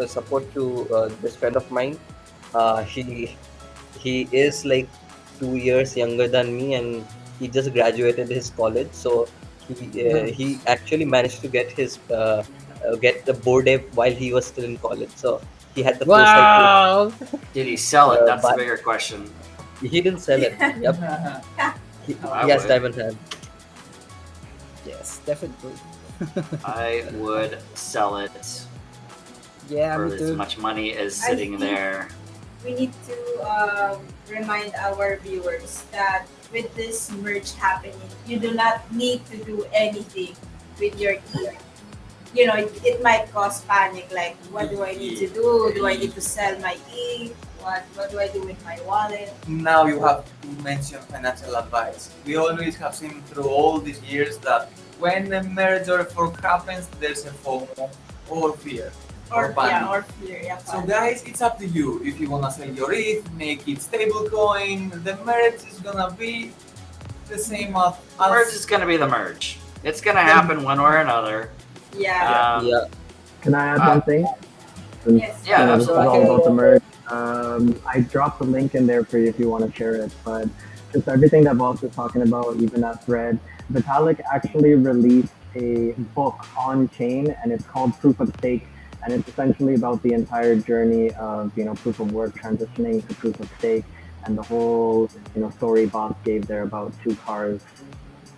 support to this friend of mine. He is like 2 years younger than me, and he just graduated his college. So he actually managed to get the board ape while he was still in college. So he had the foresight to Wow. Did he sell it? That's the buy. bigger question. He didn't sell it. Yep, I he has would. diamond hand. Yes, definitely. I would sell it Yeah, for me as too. much money as I sitting think- there. We need to remind our viewers that with this merge happening, you do not need to do anything with your ETH. You know, it might cause panic. Like, what do I need to do? Do I need to sell my ETH? What do I do with my wallet? Now you have to mention financial advice. We always have seen through all these years that when a merge or a fork happens, there's a FOMO or fear. Or panic. or fear. Yeah, So panic. guys, it's up to you. If you wanna sell your ETH, make it stablecoin. The merge is gonna be the same as Merge is going to be the merge. It's going to happen one way or another. Yeah. Yeah. Can I add Uh, one thing? Since, Yes. Yeah, this is absolutely. all about the merge. I dropped the link in there for you if you want to share it. But just everything that Vaas is talking about, even that thread, Vitalik actually released a book on chain, and it's called Proof of Stake. And it's essentially about the entire journey of proof of work transitioning to proof of stake, and the whole story Vaas gave there about two cars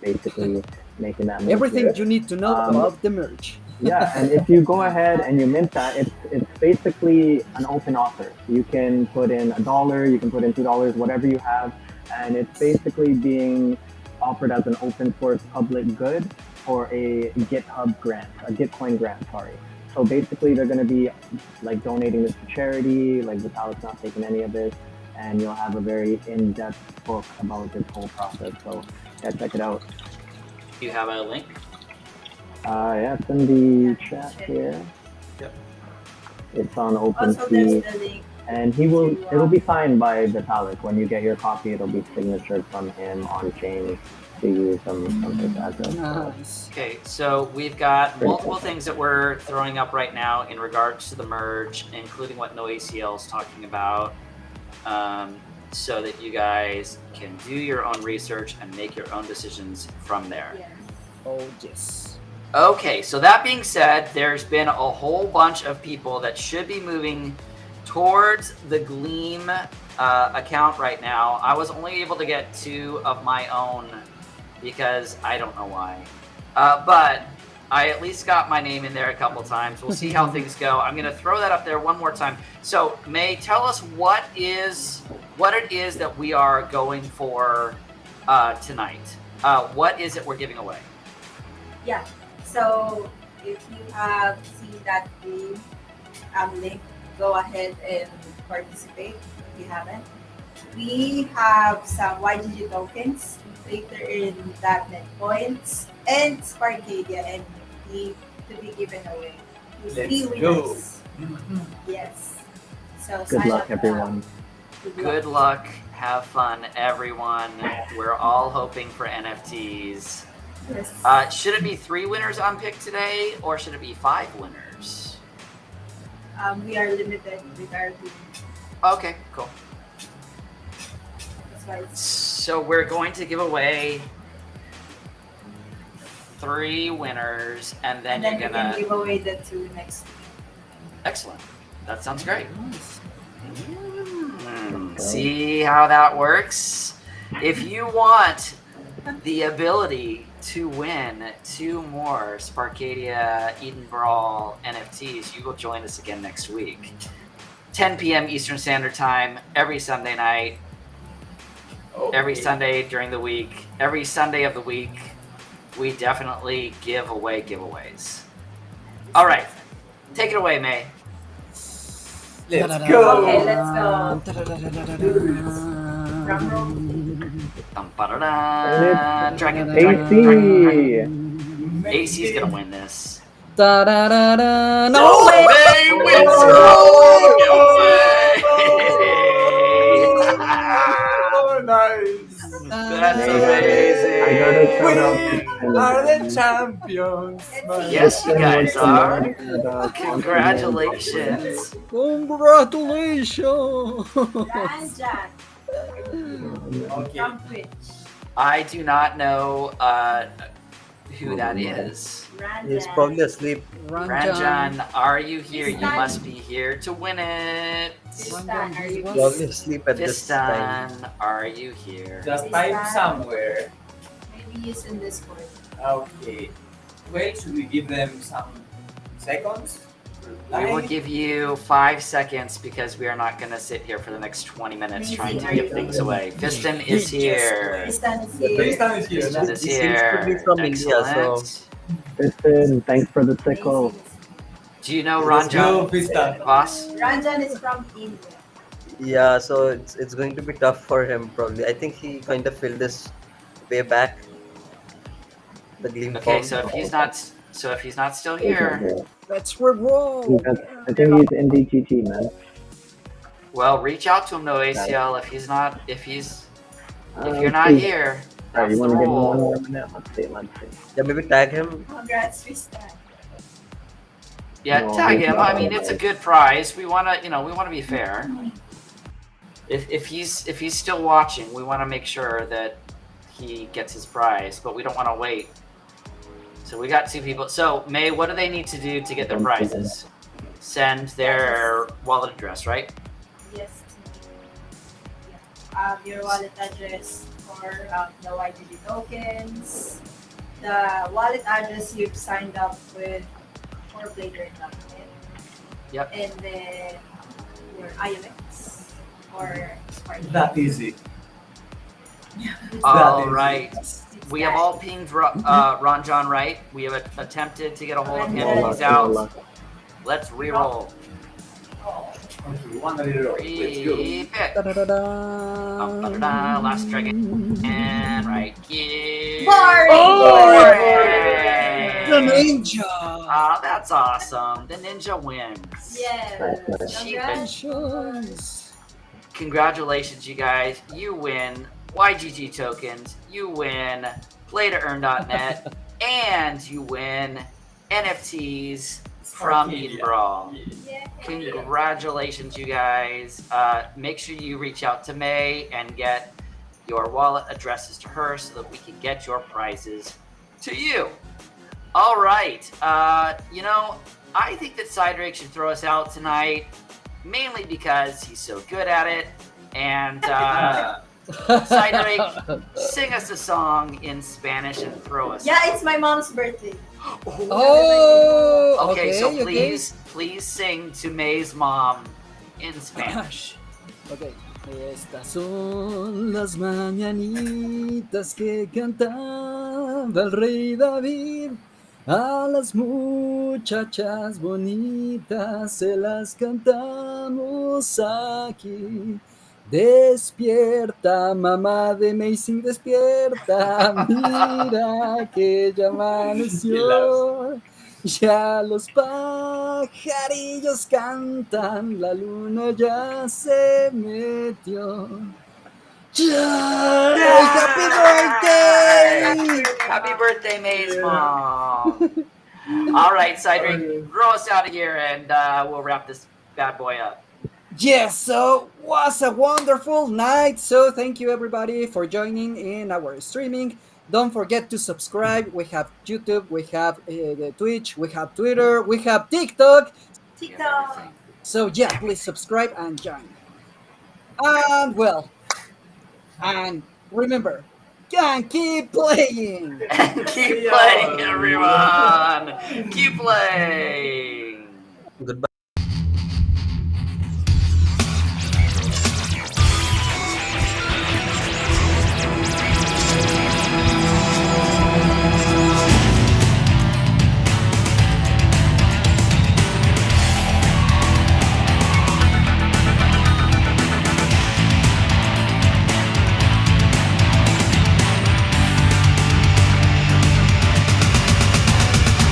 basically making that move. Everything you need to know Um, about the merge. Yeah, and if you go ahead and you mint that, it's basically an open offer. You can put in $1, you can put in $2, whatever you have, and it's basically being offered as an open source public good for a GitHub grant, a Gitcoin grant, sorry. So basically, they're going to be like donating this to charity. Like Vitalik's not taking any of this, and you'll have a very in-depth book about this whole process. So yeah, check it out. Do you have a link? Yeah, it's in the chat here. Yep. It's on Also, OpenSea. there's the link. and it'll be signed by Vitalik. When you get your copy, it'll be signatured from him on chain to use some his address. Nice. Okay, so we've got multiple things that we're throwing up right now in regards to the merge, including what NoACL is talking about, so that you guys can do your own research and make your own decisions from there. Yeah. Oh yes. Okay, so that being said, there's been a whole bunch of people that should be moving towards the Gleam account right now. I was only able to get 2 of my own because I don't know why. But I at least got my name in there a couple times. We'll see how things go. I'm going to throw that up there one more time. So, May, tell us what it is that we are going for tonight. What is it we're giving away? Yeah. So if you have seen that game link, go ahead and participate if you haven't. We have some YGG tokens, later in .NET points, and Sparkadia NFT to be given away to 3 winners. Yes. So Good sign luck, up, everyone. Good luck. Have fun, everyone. We're all hoping for NFTs. Yes. Should it be 3 winners on pick today, or should it be 5 winners? We are limited with our team. Okay, cool. That's why it's So we're going to give away 3 winners, and then, and then you're we gonna. can give away the 2 next week. Excellent. That sounds great. Nice. See how that works? If you want the ability to win 2 more Sparkadia Eden Brawl NFTs, you will join us again next week. 10 p.m. Eastern Standard Time, every Sunday night, every Sunday during the week, every Sunday of the week. We definitely give away giveaways. All right. Take it away, May. Let's go. Okay, let's go. Drum roll. Dragon. AC! AC's gonna win this. Da da da da. No! May wins Oh, nice. That's I gotta amazing. shout out We are the champions. Yes, you guys are. Congratulations. Congratulations. Congratulations! Ranjan Okay. from Twitch. I do not know who that is. He's Ranjan. probably asleep. Ranjan, are you here? You Fistan. must be here to win it. Fistan, are you Probably Probably asleep at this time. Fistan, are you here? Just type somewhere. Maybe use in Discord. Okay. Wait, should we give them some seconds? We will give you 5 seconds because we are not going to sit here for the next 20 minutes Amazing. trying to Are give you things ready? away. Fiston is here. Fistan is The here. Tristan is here. Fiston is He seems to here. be from India, Excellent. Listen, thanks for the sickle. Do you know Let's go, Ranjan? Fistan. Vaas? Ranjan is from India. Yeah, so it's going to be tough for him probably. I think he kind of filled this way back. The Gleam Okay, form. so if he's not still here, Let's roll! I think he's in DGT, man. well, reach out to him, no ACL. If you're not Please. here, Alright, that's you the want to give him one rule. more minute? Let's see. Yeah, maybe tag him. Congrats, Fistan. Yeah, No, tag he's him. not I mean, on it's a it. good prize. We want to be fair. If he's still watching, we want to make sure that he gets his prize, but we don't want to wait. So we got 2 people. So May, what do they need to do to get their prizes? Send their wallet address, right? Yes. Your wallet address for the YGG tokens. The wallet address you've signed up with for Playground.net. Yep. And then your IMX or Spark. That easy. All is- right. We have all pinged Ranjan, right? We have attempted to get a hold of him. Ranjan. He's out. Let's reroll. Okay, one a little. Let's go. Repick. Da da da da. Lastdragon. And right here. Boring! The Boring! ninja! That's awesome. The ninja wins. Yes. Nice. Congrats. Congratulations. Congratulations, you guys. You win YGG tokens. You win play-to-earn.net. And you win NFTs from Eden Brawl. Yeah. Congratulations, you guys. Make sure you reach out to May and get your wallet addresses to her so that we can get your prizes to you. All right. I think that Cydrake should throw us out tonight, mainly because he's so good at it. And Cydrake, sing us a song in Spanish and throw us. Yeah, it's my mom's birthday. Oh, Okay, so okay. please sing to May's mom in Spanish. Okay. Estas son las mañanitas que cantaba el rey David. A las muchachas bonitas se las cantamos aquí. Despierta, mamá de Mae-Zing, despierta. Mira que ya amaneció. Ya los pajarillos cantan, la luna ya se metió. ¡Ya! ¡Happy birthday! Happy birthday, May's mom. All right, Cydrake, throw us out of here and we'll wrap this bad boy up. Yes, so was a wonderful night. So thank you everybody for joining in our streaming. Don't forget to subscribe. We have YouTube, we have the Twitch, we have Twitter, we have TikTok. TikTok. So yeah, please subscribe and join. And well, and remember, can keep playing. Keep playing, everyone. Keep playing. Goodbye.